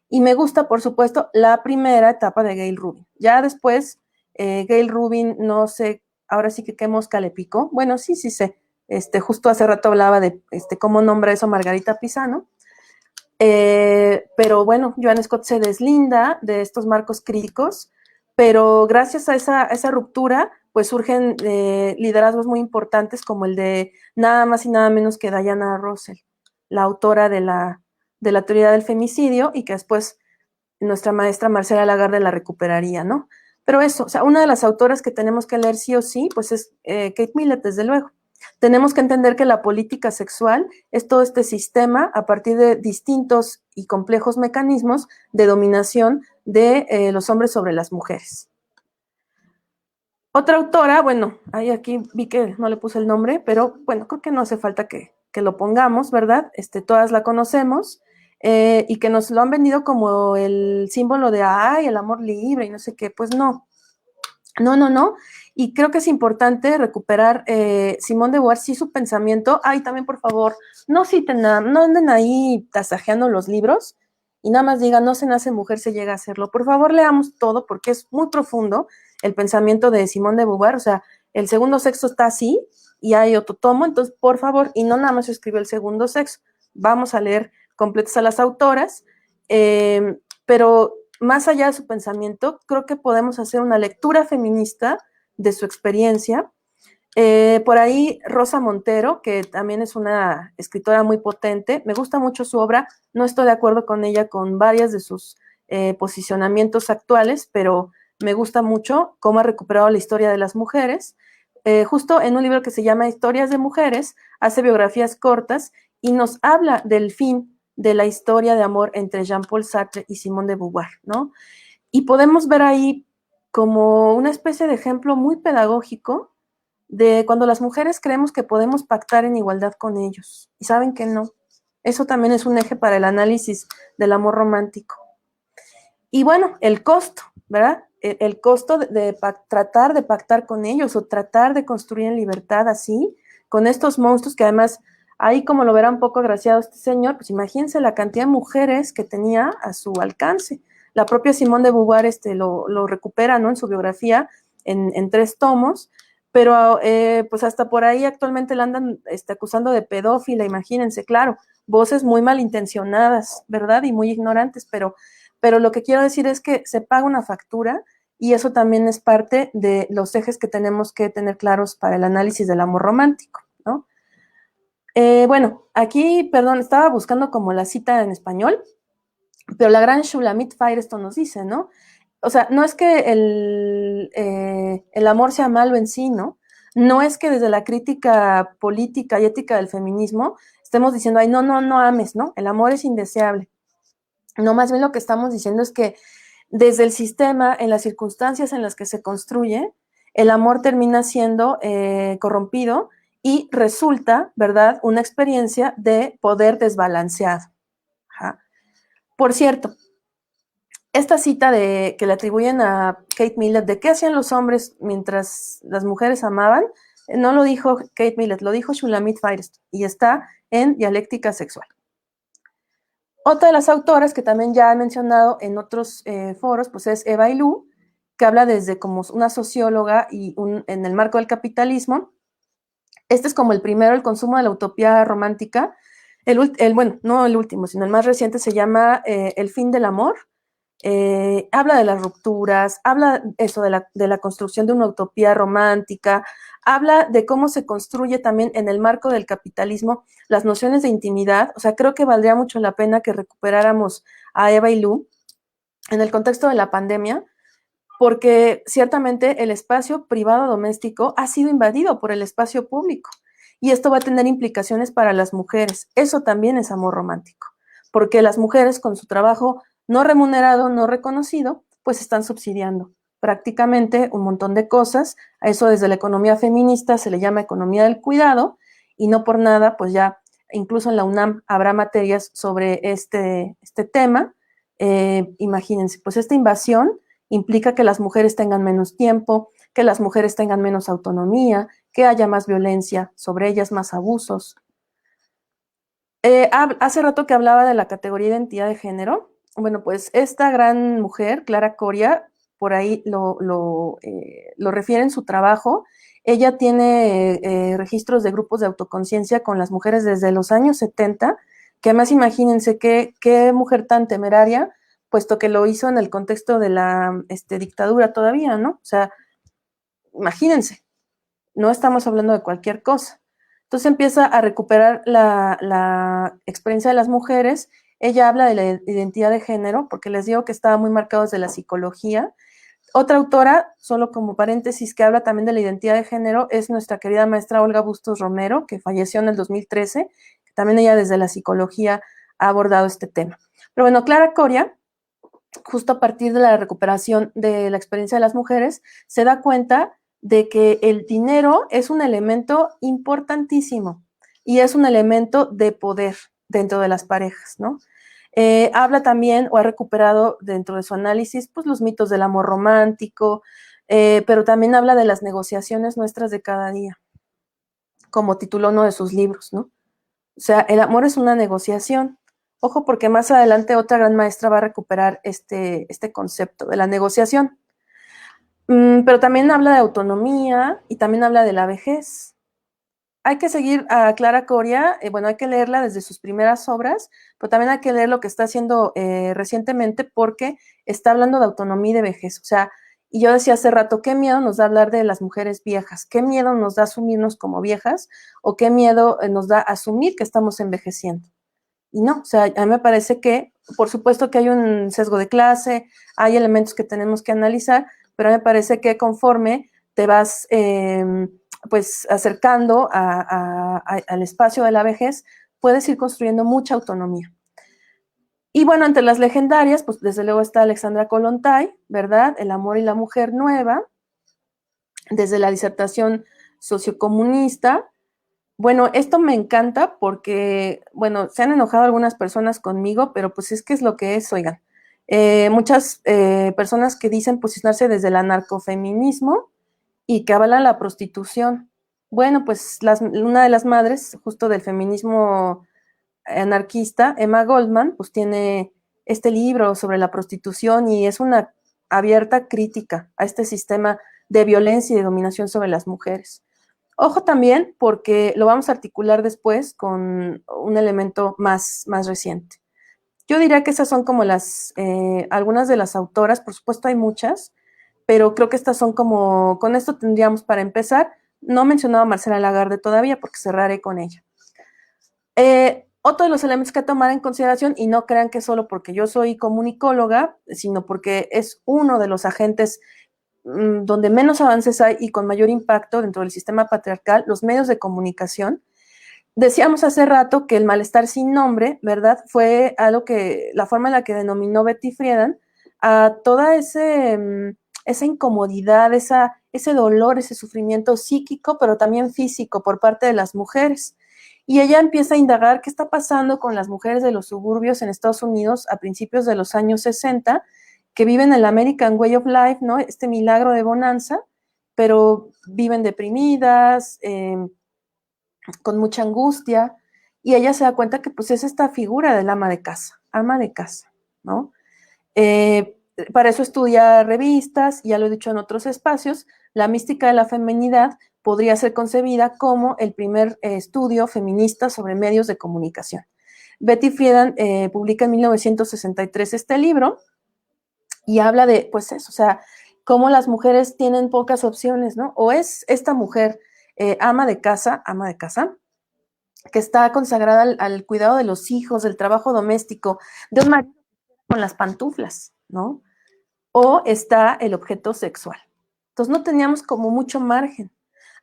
y me gusta, por supuesto, la primera etapa de Gayle Rubin. Ya después, Gayle Rubin, no sé, ahora sí que qué mosca le picó. Bueno, sí sé. Justo hace rato hablaba de cómo nombra eso Margarita Pisano. Pero bueno, Joan Scott se deslinda de estos marcos críticos, pero gracias a esa ruptura, pues surgen liderazgos muy importantes como el de nada más y nada menos que Diana Russell, la autora de la teoría del femicidio y que después nuestra maestra Marcela Lagarde la recuperaría, ¿no? Pero eso, o sea, una de las autoras que tenemos que leer sí o sí, pues es Kate Millett, desde luego. Tenemos que entender que la política sexual es todo este sistema a partir de distintos y complejos mecanismos de dominación de los hombres sobre las mujeres. Otra autora, bueno, ahí aquí vi que no le puse el nombre, pero bueno, creo que no hace falta que lo pongamos, ¿verdad? Todas la conocemos y que nos lo han vendido como el símbolo de, ay, el amor libre y no sé qué, pues no. No. Y creo que es importante recuperar Simone de Beauvoir, sí, su pensamiento. Ay, también, por favor, no citen nada, no anden ahí tasajeando los libros y nada más digan, no se nace mujer, se llega a hacerlo. Por favor, leamos todo porque es muy profundo el pensamiento de Simone de Beauvoir. O sea, el segundo sexo está así y hay otro tomo, entonces, por favor, y no nada más escribió el segundo sexo. Vamos a leer completas a las autoras, pero más allá de su pensamiento, creo que podemos hacer una lectura feminista de su experiencia. Por ahí Rosa Montero, que también es una escritora muy potente, me gusta mucho su obra, no estoy de acuerdo con ella con varias de sus posicionamientos actuales, pero me gusta mucho cómo ha recuperado la historia de las mujeres. Justo en un libro que se llama Historias de Mujeres, hace biografías cortas y nos habla del fin de la historia de amor entre Jean-Paul Sartre y Simone de Beauvoir, ¿no? Y podemos ver ahí como una especie de ejemplo muy pedagógico de cuando las mujeres creemos que podemos pactar en igualdad con ellos y saben que no. Eso también es un eje para el análisis del amor romántico. Y bueno, el costo, ¿verdad? El costo de tratar de pactar con ellos o tratar de construir en libertad así, con estos monstruos que además, ahí como lo verá un poco agraciado este señor, pues imagínense la cantidad de mujeres que tenía a su alcance. La propia Simone de Beauvoir lo recupera, ¿no?, en su biografía en 3 tomos, pero pues hasta por ahí actualmente la andan acusando de pedófila, imagínense, claro, voces muy malintencionadas, ¿verdad? Y muy ignorantes, pero lo que quiero decir es que se paga una factura y eso también es parte de los ejes que tenemos que tener claros para el análisis del amor romántico, ¿no? Bueno, aquí, perdón, estaba buscando como la cita en español, pero la gran Shulamit Firestone nos dice, ¿no? O sea, no es que el amor sea malo en sí, ¿no? No es que desde la crítica política y ética del feminismo estemos diciendo, ay, no, no, no ames, ¿no? El amor es indeseable. No, más bien lo que estamos diciendo es que desde el sistema, en las circunstancias en las que se construye, el amor termina siendo corrompido y resulta, ¿verdad?, una experiencia de poder desbalanceado. Ajá. Por cierto, esta cita que le atribuyen a Kate Millett de qué hacían los hombres mientras las mujeres amaban, no lo dijo Kate Millett, lo dijo Shulamit Firestone y está en Dialéctica Sexual. Otra de las autoras que también ya he mencionado en otros foros, pues es Eva Ilú, que habla desde como una socióloga y en el marco del capitalismo. Este es como el primero, el consumo de la utopía romántica. Bueno, no el último, sino el más reciente se llama El fin del amor. Habla de las rupturas, habla eso de la construcción de una utopía romántica, habla de cómo se construye también en el marco del capitalismo las nociones de intimidad. O sea, creo que valdría mucho la pena que recuperáramos a Eva Ilú en el contexto de la pandemia, porque ciertamente el espacio privado doméstico ha sido invadido por el espacio público y esto va a tener implicaciones para las mujeres. Eso también es amor romántico, porque las mujeres con su trabajo no remunerado, no reconocido, pues están subsidiando prácticamente un montón de cosas. A eso desde la economía feminista se le llama economía del cuidado y no por nada, pues ya incluso en la UNAM habrá materias sobre este tema. Imagínense, pues esta invasión implica que las mujeres tengan menos tiempo, que las mujeres tengan menos autonomía, que haya más violencia sobre ellas, más abusos. Hace rato que hablaba de la categoría de identidad de género. Bueno, pues esta gran mujer, Clara Coria, por ahí lo refiere en su trabajo. Ella tiene registros de grupos de autoconciencia con las mujeres desde los años 70, que además imagínense qué mujer tan temeraria, puesto que lo hizo en el contexto de la dictadura todavía, ¿no? O sea, imagínense, no estamos hablando de cualquier cosa. Entonces empieza a recuperar la experiencia de las mujeres. Ella habla de la identidad de género, porque les digo que estaba muy marcado desde la psicología. Otra autora, solo como paréntesis, que habla también de la identidad de género, es nuestra querida maestra Olga Bustos Romero, que falleció en el 2013. También ella desde la psicología ha abordado este tema. Pero bueno, Clara Coria, justo a partir de la recuperación de la experiencia de las mujeres, se da cuenta de que el dinero es un elemento importantísimo y es un elemento de poder dentro de las parejas, ¿no? Habla también o ha recuperado dentro de su análisis pues los mitos del amor romántico, pero también habla de las negociaciones nuestras de cada día, como tituló uno de sus libros, ¿no? O sea, el amor es una negociación. Ojo, porque más adelante otra gran maestra va a recuperar este concepto de la negociación. Pero también habla de autonomía y también habla de la vejez. Hay que seguir a Clara Coria, bueno, hay que leerla desde sus primeras obras, pero también hay que leer lo que está haciendo recientemente porque está hablando de autonomía y de vejez. O sea, y yo decía hace rato, qué miedo nos da hablar de las mujeres viejas, qué miedo nos da asumirnos como viejas o qué miedo nos da asumir que estamos envejeciendo. Y no, o sea, a mí me parece que, por supuesto que hay un sesgo de clase, hay elementos que tenemos que analizar, pero me parece que conforme te vas pues acercando al espacio de la vejez, puedes ir construyendo mucha autonomía. Y bueno, entre las legendarias, pues desde luego está Alexandra Kollontai, ¿verdad? El amor y la mujer nueva, desde la disertación sociocomunista. Bueno, esto me encanta porque, bueno, se han enojado algunas personas conmigo, pero pues es que es lo que es, oigan. Muchas personas que dicen posicionarse desde el anarcofeminismo y que avalan la prostitución. Bueno, pues una de las madres justo del feminismo anarquista, Emma Goldman, pues tiene este libro sobre la prostitución y es una abierta crítica a este sistema de violencia y de dominación sobre las mujeres. Ojo también porque lo vamos a articular después con un elemento más reciente. Yo diría que esas son como algunas de las autoras, por supuesto hay muchas, pero creo que estas son como, con esto tendríamos para empezar. No he mencionado a Marcela Lagarde todavía porque cerraré con ella. Otro de los elementos que tomar en consideración, y no crean que solo porque yo soy comunicóloga, sino porque es uno de los agentes donde menos avances hay y con mayor impacto dentro del sistema patriarcal, los medios de comunicación. Decíamos hace rato que el malestar sin nombre, ¿verdad? Fue algo que, la forma en la que denominó Betty Friedan a toda esa incomodidad, ese dolor, ese sufrimiento psíquico, pero también físico por parte de las mujeres. Y ella empieza a indagar qué está pasando con las mujeres de los suburbios en Estados Unidos a principios de los años 60, que viven el American Way of Life, ¿no? Este milagro de bonanza, pero viven deprimidas, con mucha angustia, y ella se da cuenta que pues es esta figura del ama de casa, ¿no? Para eso estudia revistas, ya lo he dicho en otros espacios, la mística de la feminidad podría ser concebida como el primer estudio feminista sobre medios de comunicación. Betty Friedan publica en 1963 este libro y habla de, pues eso, o sea, cómo las mujeres tienen pocas opciones, ¿no? O es esta mujer ama de casa, que está consagrada al cuidado de los hijos, del trabajo doméstico, de un marido con las pantuflas, ¿no? O está el objeto sexual. Entonces no teníamos como mucho margen.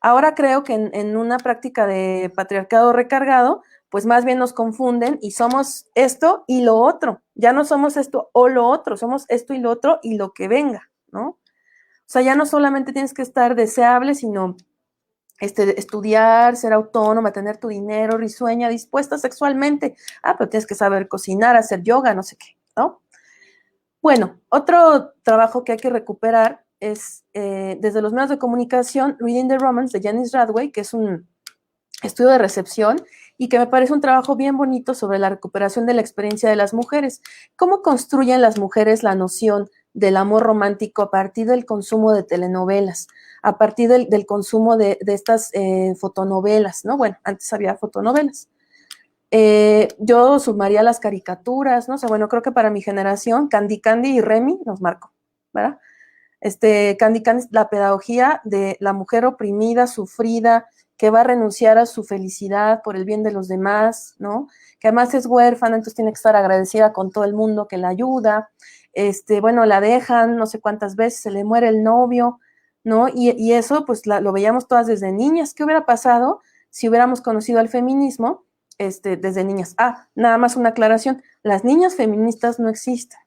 Ahora creo que en una práctica de patriarcado recargado, pues más bien nos confunden y somos esto y lo otro. Ya no somos esto o lo otro, somos esto y lo otro y lo que venga, ¿no? O sea, ya no solamente tienes que estar deseable, sino estudiar, ser autónoma, tener tu dinero, risueña, dispuesta sexualmente. Ah, pero tienes que saber cocinar, hacer yoga, no sé qué, ¿no? Bueno, otro trabajo que hay que recuperar es desde los medios de comunicación, Reading the Romance de Janice Radway, que es un estudio de recepción y que me parece un trabajo bien bonito sobre la recuperación de la experiencia de las mujeres. ¿Cómo construyen las mujeres la noción del amor romántico a partir del consumo de telenovelas, a partir del consumo de estas fotonovelas, ¿no? Bueno, antes había fotonovelas. Yo sumaría las caricaturas, ¿no? O sea, bueno, creo que para mi generación, Candy Candy y Remy nos marcó, ¿verdad? Candy Candy es la pedagogía de la mujer oprimida, sufrida, que va a renunciar a su felicidad por el bien de los demás, ¿no? Que además es huérfana, entonces tiene que estar agradecida con todo el mundo que la ayuda. Bueno, la dejan no sé cuántas veces, se le muere el novio, ¿no? Y eso, pues, lo veíamos todas desde niñas. ¿Qué hubiera pasado si hubiéramos conocido al feminismo desde niñas? Ah, nada más una aclaración, las niñas feministas no existen.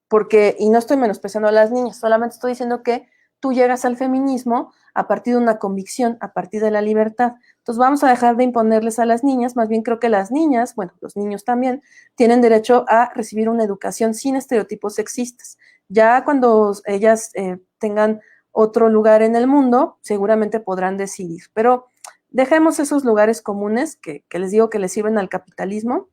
Porque, y no estoy menospreciando a las niñas, solamente estoy diciendo que tú llegas al feminismo a partir de una convicción, a partir de la libertad. Entonces vamos a dejar de imponerles a las niñas, más bien creo que las niñas, bueno, los niños también, tienen derecho a recibir una educación sin estereotipos sexistas. Ya cuando ellas tengan otro lugar en el mundo, seguramente podrán decidir. Pero dejemos esos lugares comunes que les digo que les sirven al capitalismo.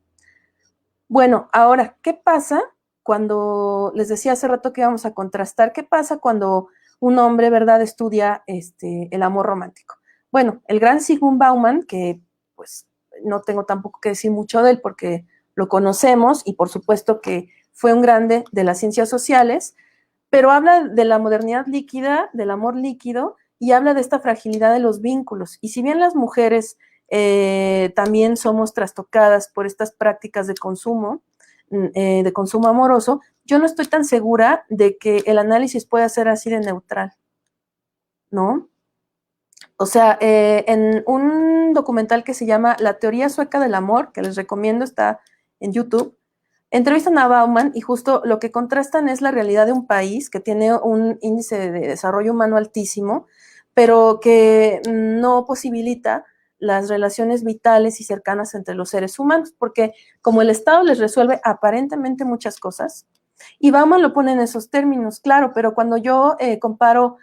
Bueno, ahora, ¿qué pasa cuando, les decía hace rato que íbamos a contrastar, qué pasa cuando un hombre, ¿verdad?, estudia el amor romántico? Bueno, el gran Zygmunt Bauman, que pues no tengo tampoco que decir mucho de él porque lo conocemos y por supuesto que fue un grande de las ciencias sociales, pero habla de la modernidad líquida, del amor líquido, y habla de esta fragilidad de los vínculos. Y si bien las mujeres también somos trastocadas por estas prácticas de consumo amoroso, yo no estoy tan segura de que el análisis pueda ser así de neutral, ¿no? O sea, en un documental que se llama La teoría sueca del amor, que les recomiendo, está en YouTube, entrevistan a Bauman y justo lo que contrastan es la realidad de un país que tiene un índice de desarrollo humano altísimo, pero que no posibilita las relaciones vitales y cercanas entre los seres humanos, porque como el Estado les resuelve aparentemente muchas cosas, y Bauman lo pone en esos términos, claro, pero cuando yo comparo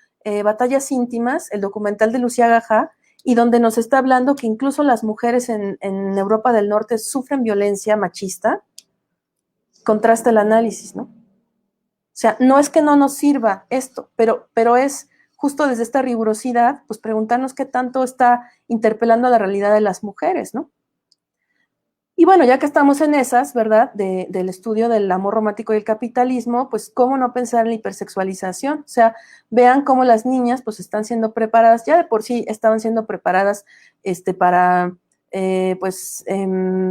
Batallas íntimas, el documental de Lucía Gajá, y donde nos está hablando que incluso las mujeres en Europa del Norte sufren violencia machista, contrasta el análisis, ¿no? O sea, no es que no nos sirva esto, pero es justo desde esta rigurosidad, pues preguntarnos qué tanto está interpelando a la realidad de las mujeres, ¿no? Y bueno, ya que estamos en esas, ¿verdad? Del estudio del amor romántico y el capitalismo, pues cómo no pensar en la hipersexualización. O sea, vean cómo las niñas pues están siendo preparadas, ya de por sí estaban siendo preparadas para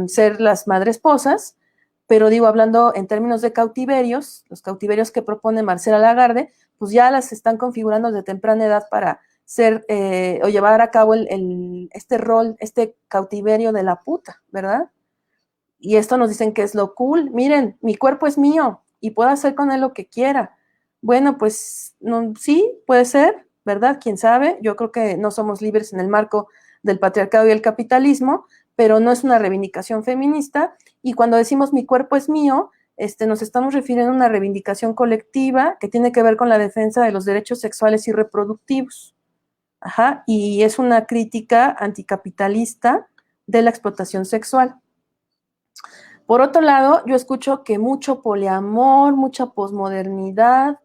ser las madres esposas, pero digo, hablando en términos de cautiverios, los cautiverios que propone Marcela Lagarde, pues ya las están configurando de temprana edad para ser o llevar a cabo este rol, este cautiverio de la puta, ¿verdad? Y esto nos dicen que es lo cool. Miren, mi cuerpo es mío y puedo hacer con él lo que quiera. Bueno, pues no, sí, puede ser, ¿verdad? ¿Quién sabe? Yo creo que no somos libres en el marco del patriarcado y el capitalismo, pero no es una reivindicación feminista. Y cuando decimos mi cuerpo es mío, nos estamos refiriendo a una reivindicación colectiva que tiene que ver con la defensa de los derechos sexuales y reproductivos. Ajá, y es una crítica anticapitalista de la explotación sexual. Por otro lado, yo escucho que mucho poliamor, mucha posmodernidad,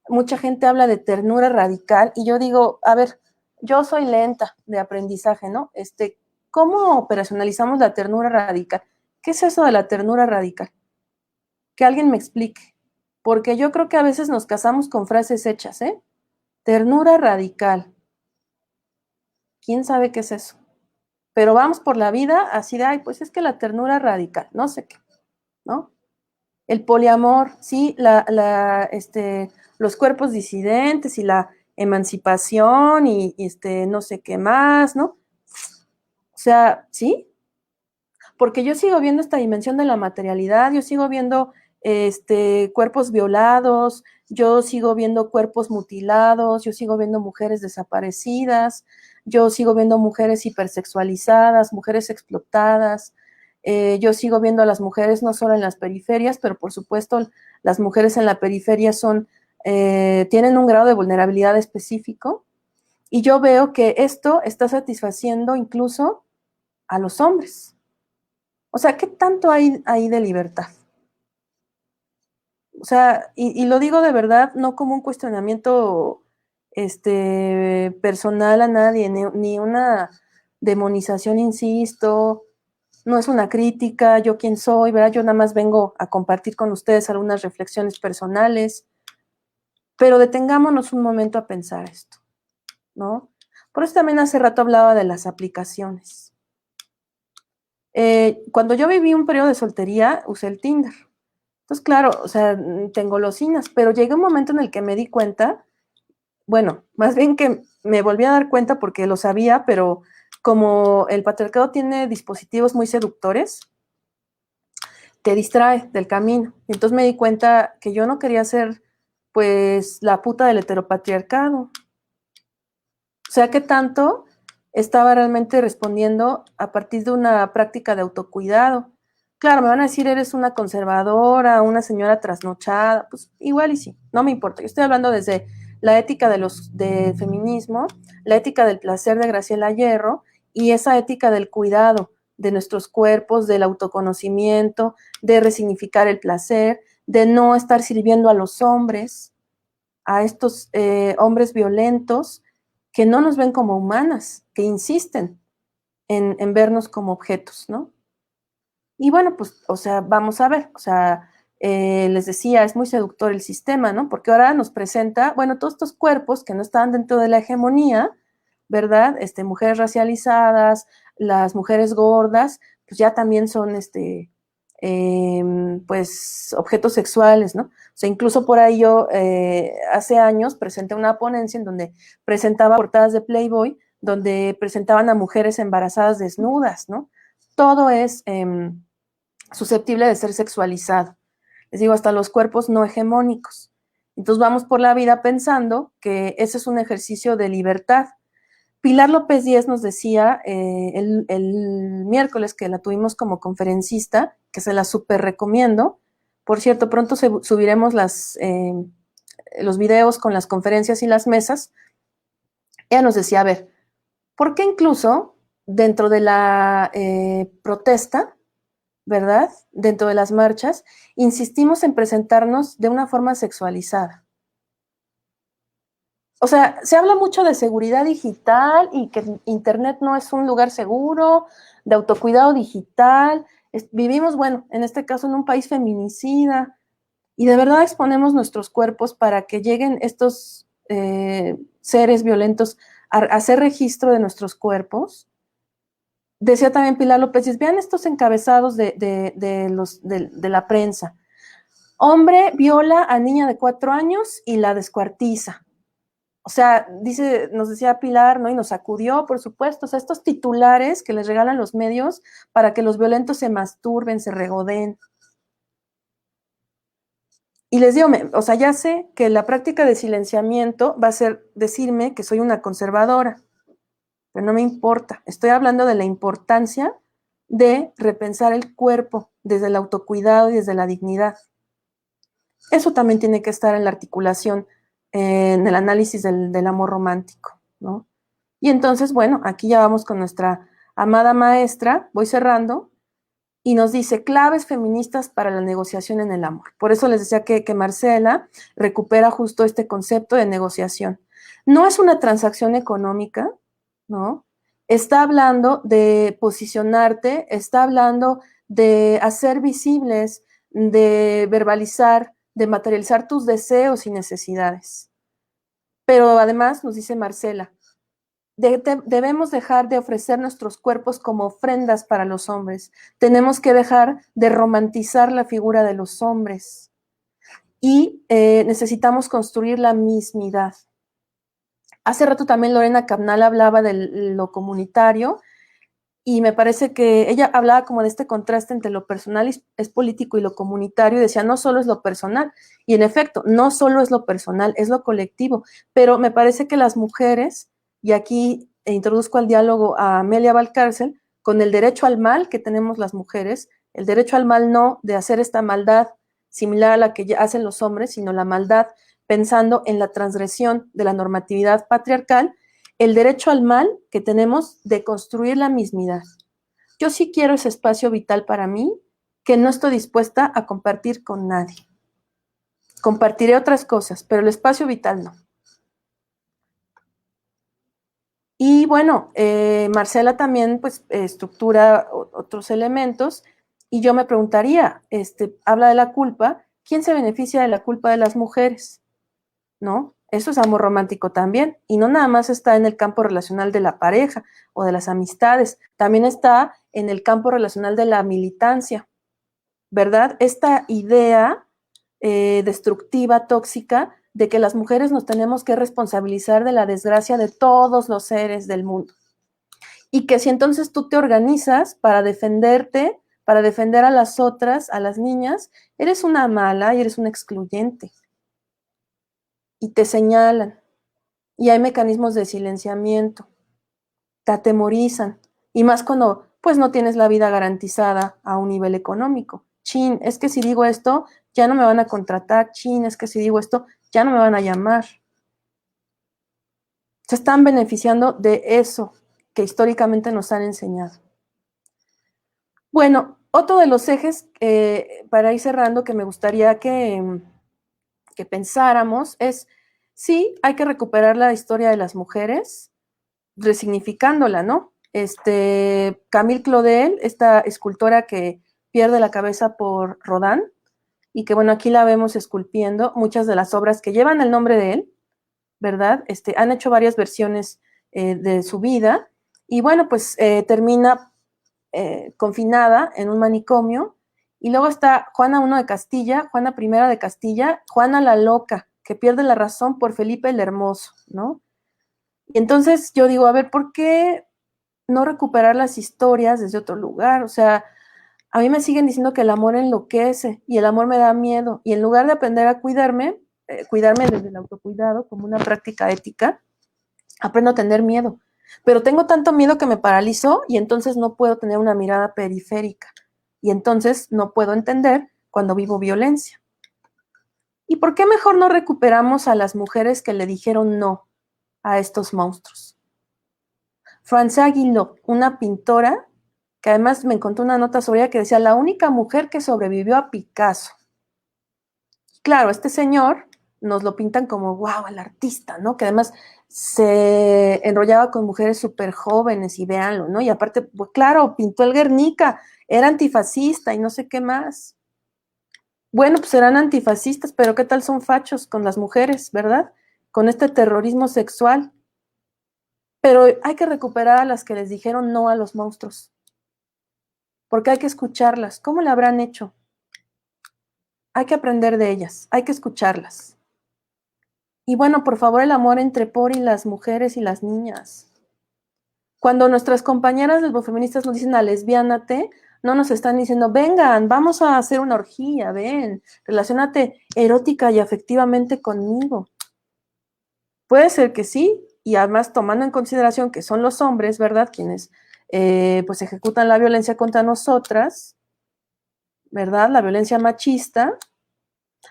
mucha gente habla de ternura radical y yo digo, a ver, yo soy lenta de aprendizaje, ¿no? ¿Cómo operacionalizamos la ternura radical? ¿Qué es eso de la ternura radical? Que alguien me explique, porque yo creo que a veces nos casamos con frases hechas, ¿eh? Ternura radical. ¿Quién sabe qué es eso? Pero vamos por la vida así de, ay, pues es que la ternura radical, no sé qué, ¿no? El poliamor, sí, los cuerpos disidentes y la emancipación y no sé qué más, ¿no? O sea, sí, porque yo sigo viendo esta dimensión de la materialidad, yo sigo viendo cuerpos violados, yo sigo viendo cuerpos mutilados, yo sigo viendo mujeres desaparecidas, yo sigo viendo mujeres hipersexualizadas, mujeres explotadas, yo sigo viendo a las mujeres no solo en las periferias, pero por supuesto las mujeres en la periferia tienen un grado de vulnerabilidad específico, y yo veo que esto está satisfaciendo incluso a los hombres. O sea, ¿qué tanto hay de libertad? O sea, y lo digo de verdad, no como un cuestionamiento personal a nadie, ni una demonización, insisto, no es una crítica, yo quién soy, ¿verdad? Yo nada más vengo a compartir con ustedes algunas reflexiones personales, pero detengámonos un momento a pensar esto, ¿no? Por eso también hace rato hablaba de las aplicaciones. Cuando yo viví un periodo de soltería, usé el Tinder. Entonces, claro, o sea, tengo golosinas, pero llegó un momento en el que me di cuenta, bueno, más bien que me volví a dar cuenta porque lo sabía, pero como el patriarcado tiene dispositivos muy seductores, te distrae del camino. Entonces me di cuenta que yo no quería ser, pues, la puta del heteropatriarcado. O sea, que tanto estaba realmente respondiendo a partir de una práctica de autocuidado. Claro, me van a decir, eres una conservadora, una señora trasnochada, pues igual y sí, no me importa. Yo estoy hablando desde la ética del feminismo, la ética del placer de Graciela Hierro y esa ética del cuidado de nuestros cuerpos, del autoconocimiento, de resignificar el placer, de no estar sirviendo a los hombres, a estos hombres violentos que no nos ven como humanas, que insisten en vernos como objetos, ¿no? Y bueno, pues, o sea, vamos a ver, o sea, les decía, es muy seductor el sistema, ¿no? Porque ahora nos presenta, bueno, todos estos cuerpos que no estaban dentro de la hegemonía, ¿verdad? Mujeres racializadas, las mujeres gordas, pues ya también son, pues, objetos sexuales, ¿no? O sea, incluso por ahí yo hace años presenté una ponencia en donde presentaba portadas de Playboy, donde presentaban a mujeres embarazadas desnudas, ¿no? Todo es susceptible de ser sexualizado. Les digo, hasta los cuerpos no hegemónicos. Entonces vamos por la vida pensando que ese es un ejercicio de libertad. Pilar López Díez nos decía el miércoles que la tuvimos como conferencista, que se la súper recomiendo. Por cierto, pronto subiremos los videos con las conferencias y las mesas. Ella nos decía, a ver, ¿por qué incluso dentro de la protesta, ¿verdad? Dentro de las marchas, insistimos en presentarnos de una forma sexualizada? O sea, se habla mucho de seguridad digital y que Internet no es un lugar seguro, de autocuidado digital. Vivimos, bueno, en este caso en un país feminicida y de verdad exponemos nuestros cuerpos para que lleguen estos seres violentos a hacer registro de nuestros cuerpos. Decía también Pilar López, vean estos encabezados de la prensa. Hombre viola a niña de 4 años y la descuartiza. O sea, nos decía Pilar, ¿no? Y nos sacudió, por supuesto, o sea, estos titulares que les regalan los medios para que los violentos se masturben, se regodeen. Y les digo, o sea, ya sé que la práctica de silenciamiento va a ser decirme que soy una conservadora, pero no me importa. Estoy hablando de la importancia de repensar el cuerpo desde el autocuidado y desde la dignidad. Eso también tiene que estar en la articulación, en el análisis del amor romántico, ¿no? Y entonces, bueno, aquí ya vamos con nuestra amada maestra, voy cerrando, y nos dice claves feministas para la negociación en el amor. Por eso les decía que Marcela recupera justo este concepto de negociación. No es una transacción económica, ¿no? Está hablando de posicionarte, está hablando de hacer visibles, de verbalizar, de materializar tus deseos y necesidades. Pero además, nos dice Marcela, debemos dejar de ofrecer nuestros cuerpos como ofrendas para los hombres. Tenemos que dejar de romantizar la figura de los hombres y necesitamos construir la mismidad. Hace rato también Lorena Cabnal hablaba de lo comunitario y me parece que ella hablaba como de este contraste entre lo personal es político y lo comunitario y decía, no solo es lo personal. Y en efecto, no solo es lo personal, es lo colectivo. Pero me parece que las mujeres, y aquí introduzco al diálogo a Amelia Valcárcel, con el derecho al mal que tenemos las mujeres, el derecho al mal no de hacer esta maldad similar a la que hacen los hombres, sino la maldad pensando en la transgresión de la normatividad patriarcal, el derecho al mal que tenemos de construir la mismidad. Yo sí quiero ese espacio vital para mí que no estoy dispuesta a compartir con nadie. Compartiré otras cosas, pero el espacio vital no. Y bueno, Marcela también pues estructura otros elementos y yo me preguntaría, habla de la culpa, ¿quién se beneficia de la culpa de las mujeres? ¿No? Eso es amor romántico también, y no nada más está en el campo relacional de la pareja o de las amistades, también está en el campo relacional de la militancia, ¿verdad? Esta idea destructiva, tóxica, de que las mujeres nos tenemos que responsabilizar de la desgracia de todos los seres del mundo. Y que si entonces tú te organizas para defenderte, para defender a las otras, a las niñas, eres una mala y eres una excluyente. Y te señalan. Y hay mecanismos de silenciamiento. Te atemorizan. Y más cuando pues no tienes la vida garantizada a un nivel económico. Chin, es que si digo esto, ya no me van a contratar. Chin, es que si digo esto, ya no me van a llamar. Se están beneficiando de eso que históricamente nos han enseñado. Bueno, otro de los ejes, para ir cerrando, que me gustaría que pensáramos es, sí, hay que recuperar la historia de las mujeres, resignificándola, ¿no? Camille Claudel, esta escultora que pierde la cabeza por Rodin, y que bueno, aquí la vemos esculpiendo muchas de las obras que llevan el nombre de él, ¿verdad? Han hecho varias versiones de su vida, y bueno, pues termina confinada en un manicomio, y luego está Juana I de Castilla, Juana I de Castilla, Juana la Loca, que pierde la razón por Felipe el Hermoso, ¿no? Y entonces yo digo, a ver, ¿por qué no recuperar las historias desde otro lugar? O sea, a mí me siguen diciendo que el amor enloquece y el amor me da miedo. Y en lugar de aprender a cuidarme desde el autocuidado como una práctica ética, aprendo a tener miedo. Pero tengo tanto miedo que me paralizo y entonces no puedo tener una mirada periférica. Y entonces no puedo entender cuando vivo violencia. ¿Y por qué mejor no recuperamos a las mujeres que le dijeron no a estos monstruos? Francesa Guillot, una pintora, que además me encontró una nota sobre ella que decía, la única mujer que sobrevivió a Picasso. Claro, este señor nos lo pintan como, wow, el artista, ¿no? Que además se enrollaba con mujeres súper jóvenes y véanlo, ¿no? Y aparte, pues claro, pintó el Guernica, era antifascista y no sé qué más. Bueno, pues serán antifascistas, pero ¿qué tal son fachos con las mujeres, verdad? Con este terrorismo sexual. Pero hay que recuperar a las que les dijeron no a los monstruos, porque hay que escucharlas. ¿Cómo le habrán hecho? Hay que aprender de ellas, hay que escucharlas. Y bueno, por favor, el amor entre por y las mujeres y las niñas. Cuando nuestras compañeras lesbofeministas nos dicen a lesbiánate, no nos están diciendo, vengan, vamos a hacer una orgía, ven, relaciónate erótica y afectivamente conmigo. Puede ser que sí, y además tomando en consideración que son los hombres, ¿verdad?, quienes pues ejecutan la violencia contra nosotras, ¿verdad?, la violencia machista,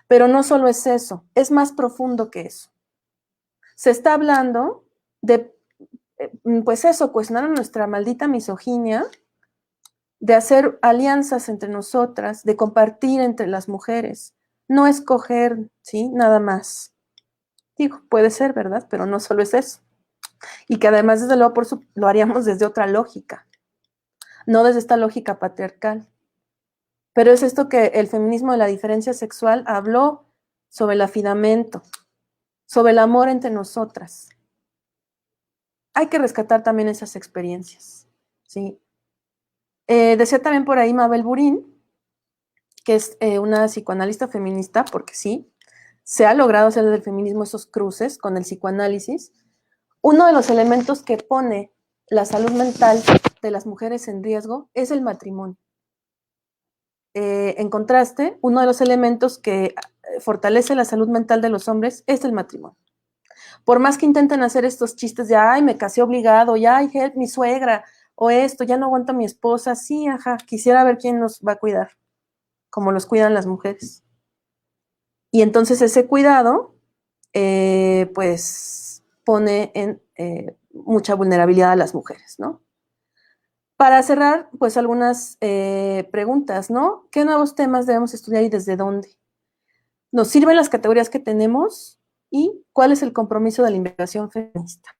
pero no solo es eso, es más profundo que eso. Se está hablando de, pues eso, cuestionar nuestra maldita misoginia, de hacer alianzas entre nosotras, de compartir entre las mujeres, no escoger, ¿sí?, nada más. Digo, puede ser, ¿verdad?, pero no solo es eso. Y que además, desde luego, lo haríamos desde otra lógica, no desde esta lógica patriarcal. Pero es esto que el feminismo de la diferencia sexual habló sobre el afinamiento, sobre el amor entre nosotras. Hay que rescatar también esas experiencias, ¿sí? Decía también por ahí Mabel Burín, que es una psicoanalista feminista, porque sí, se ha logrado hacer del feminismo esos cruces con el psicoanálisis. Uno de los elementos que pone la salud mental de las mujeres en riesgo es el matrimonio. En contraste, uno de los elementos que fortalece la salud mental de los hombres es el matrimonio. Por más que intenten hacer estos chistes de, ay, me casé obligado, y ay, help, mi suegra, o esto, ya no aguanto a mi esposa, sí, ajá, quisiera ver quién nos va a cuidar, como los cuidan las mujeres. Y entonces ese cuidado, pues, pone en mucha vulnerabilidad a las mujeres, ¿no? Para cerrar, pues algunas preguntas, ¿no? ¿Qué nuevos temas debemos estudiar y desde dónde? ¿Nos sirven las categorías que tenemos? ¿Y cuál es el compromiso de la investigación feminista?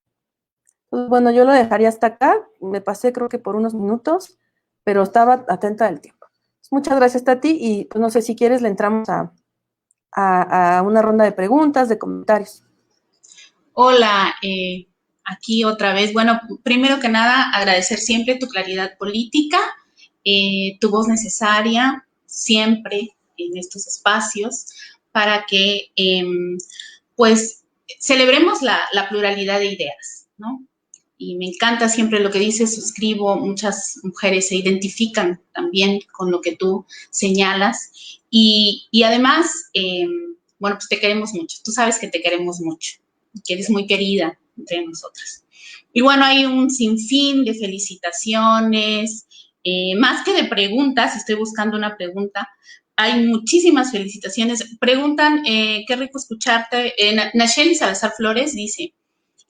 Pues bueno, yo lo dejaría hasta acá. Me pasé creo que por unos minutos, pero estaba atenta del tiempo. Muchas gracias, Tati, y pues no sé si quieres le entramos a una ronda de preguntas, de comentarios. Hola, aquí otra vez. Bueno, primero que nada, agradecer siempre tu claridad política, tu voz necesaria siempre en estos espacios para que, pues, celebremos la pluralidad de ideas, ¿no? Y me encanta siempre lo que dices, suscribo, muchas mujeres se identifican también con lo que tú señalas y además, bueno, pues te queremos mucho, tú sabes que te queremos mucho, que eres muy querida entre nosotras. Y bueno, hay un sinfín de felicitaciones, más que de preguntas, estoy buscando una pregunta, hay muchísimas felicitaciones. Preguntan, qué rico escucharte. Nacheli Salazar Flores dice,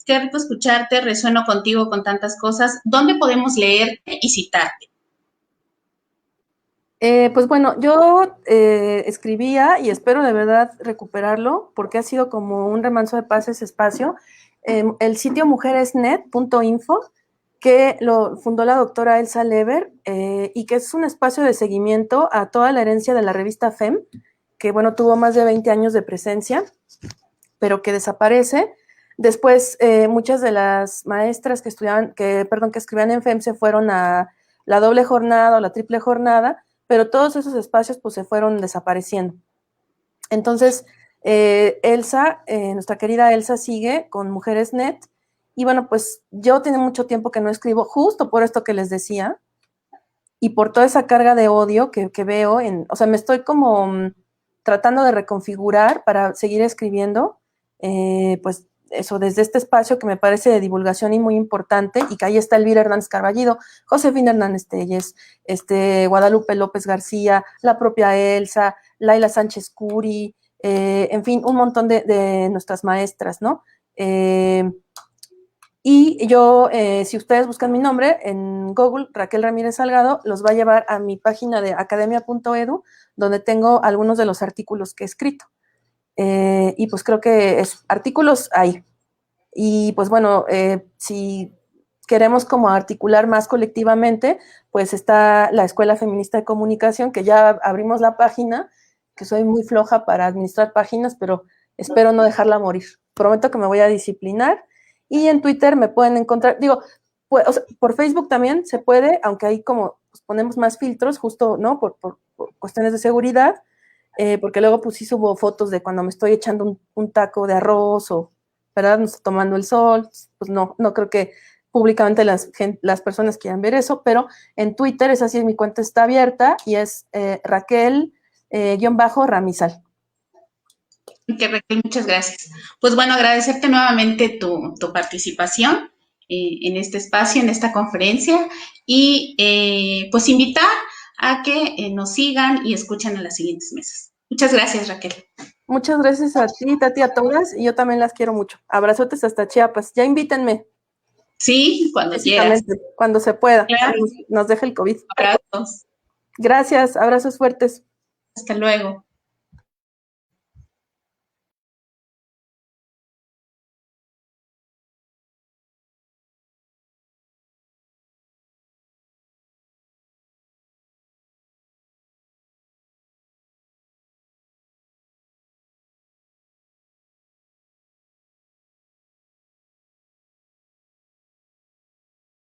qué rico escucharte, resueno contigo con tantas cosas. ¿Dónde podemos leerte y citarte? Pues bueno, yo escribía y espero de verdad recuperarlo porque ha sido como un remanso de paz ese espacio. El sitio mujeresnet.info, que lo fundó la doctora Elsa Lever y que es un espacio de seguimiento a toda la herencia de la revista FEM, que bueno, tuvo más de 20 años de presencia, pero que desaparece. Después, muchas de las maestras que escribían en FEM se fueron a la doble jornada o la triple jornada, pero todos esos espacios pues se fueron desapareciendo. Entonces, Elsa, nuestra querida Elsa sigue con Mujeres Net, y bueno, pues yo tengo mucho tiempo que no escribo, justo por esto que les decía, y por toda esa carga de odio que veo, o sea, me estoy como tratando de reconfigurar para seguir escribiendo, pues eso, desde este espacio que me parece de divulgación y muy importante, y que ahí está Elvira Hernández Carballido, Josefina Hernández Telles, Guadalupe López García, la propia Elsa, Laila Sánchez Curi, en fin, un montón de nuestras maestras, ¿no? Y yo, si ustedes buscan mi nombre en Google, Raquel Ramírez Salgado, los va a llevar a mi página de academia.edu, donde tengo algunos de los artículos que he escrito. Y pues creo que es artículos ahí. Y pues bueno, si queremos como articular más colectivamente, pues está la Escuela Feminista de Comunicación, que ya abrimos la página, que soy muy floja para administrar páginas, pero espero no dejarla morir. Prometo que me voy a disciplinar. Y en Twitter me pueden encontrar, digo, pues, o sea, por Facebook también se puede, aunque ahí como pues, ponemos más filtros, justo, ¿no? Por cuestiones de seguridad, porque luego pues sí subo fotos de cuando me estoy echando un taco de arroz o, ¿verdad? No estoy tomando el sol, pues no creo que públicamente las personas quieran ver eso, pero en Twitter es así, mi cuenta está abierta y es Raquel-Ramizal. Que Raquel, muchas gracias. Pues bueno, agradecerte nuevamente tu participación en este espacio, en esta conferencia, y pues invitar a que nos sigan y escuchen en las siguientes mesas. Muchas gracias, Raquel. Muchas gracias a ti, Tati, a todas, y yo también las quiero mucho. Abrazotes hasta Chiapas. Ya invítenme. Sí, cuando quieras. Cuando se pueda. Claro. Nos deja el COVID. Abrazos. Gracias, abrazos fuertes. Hasta luego.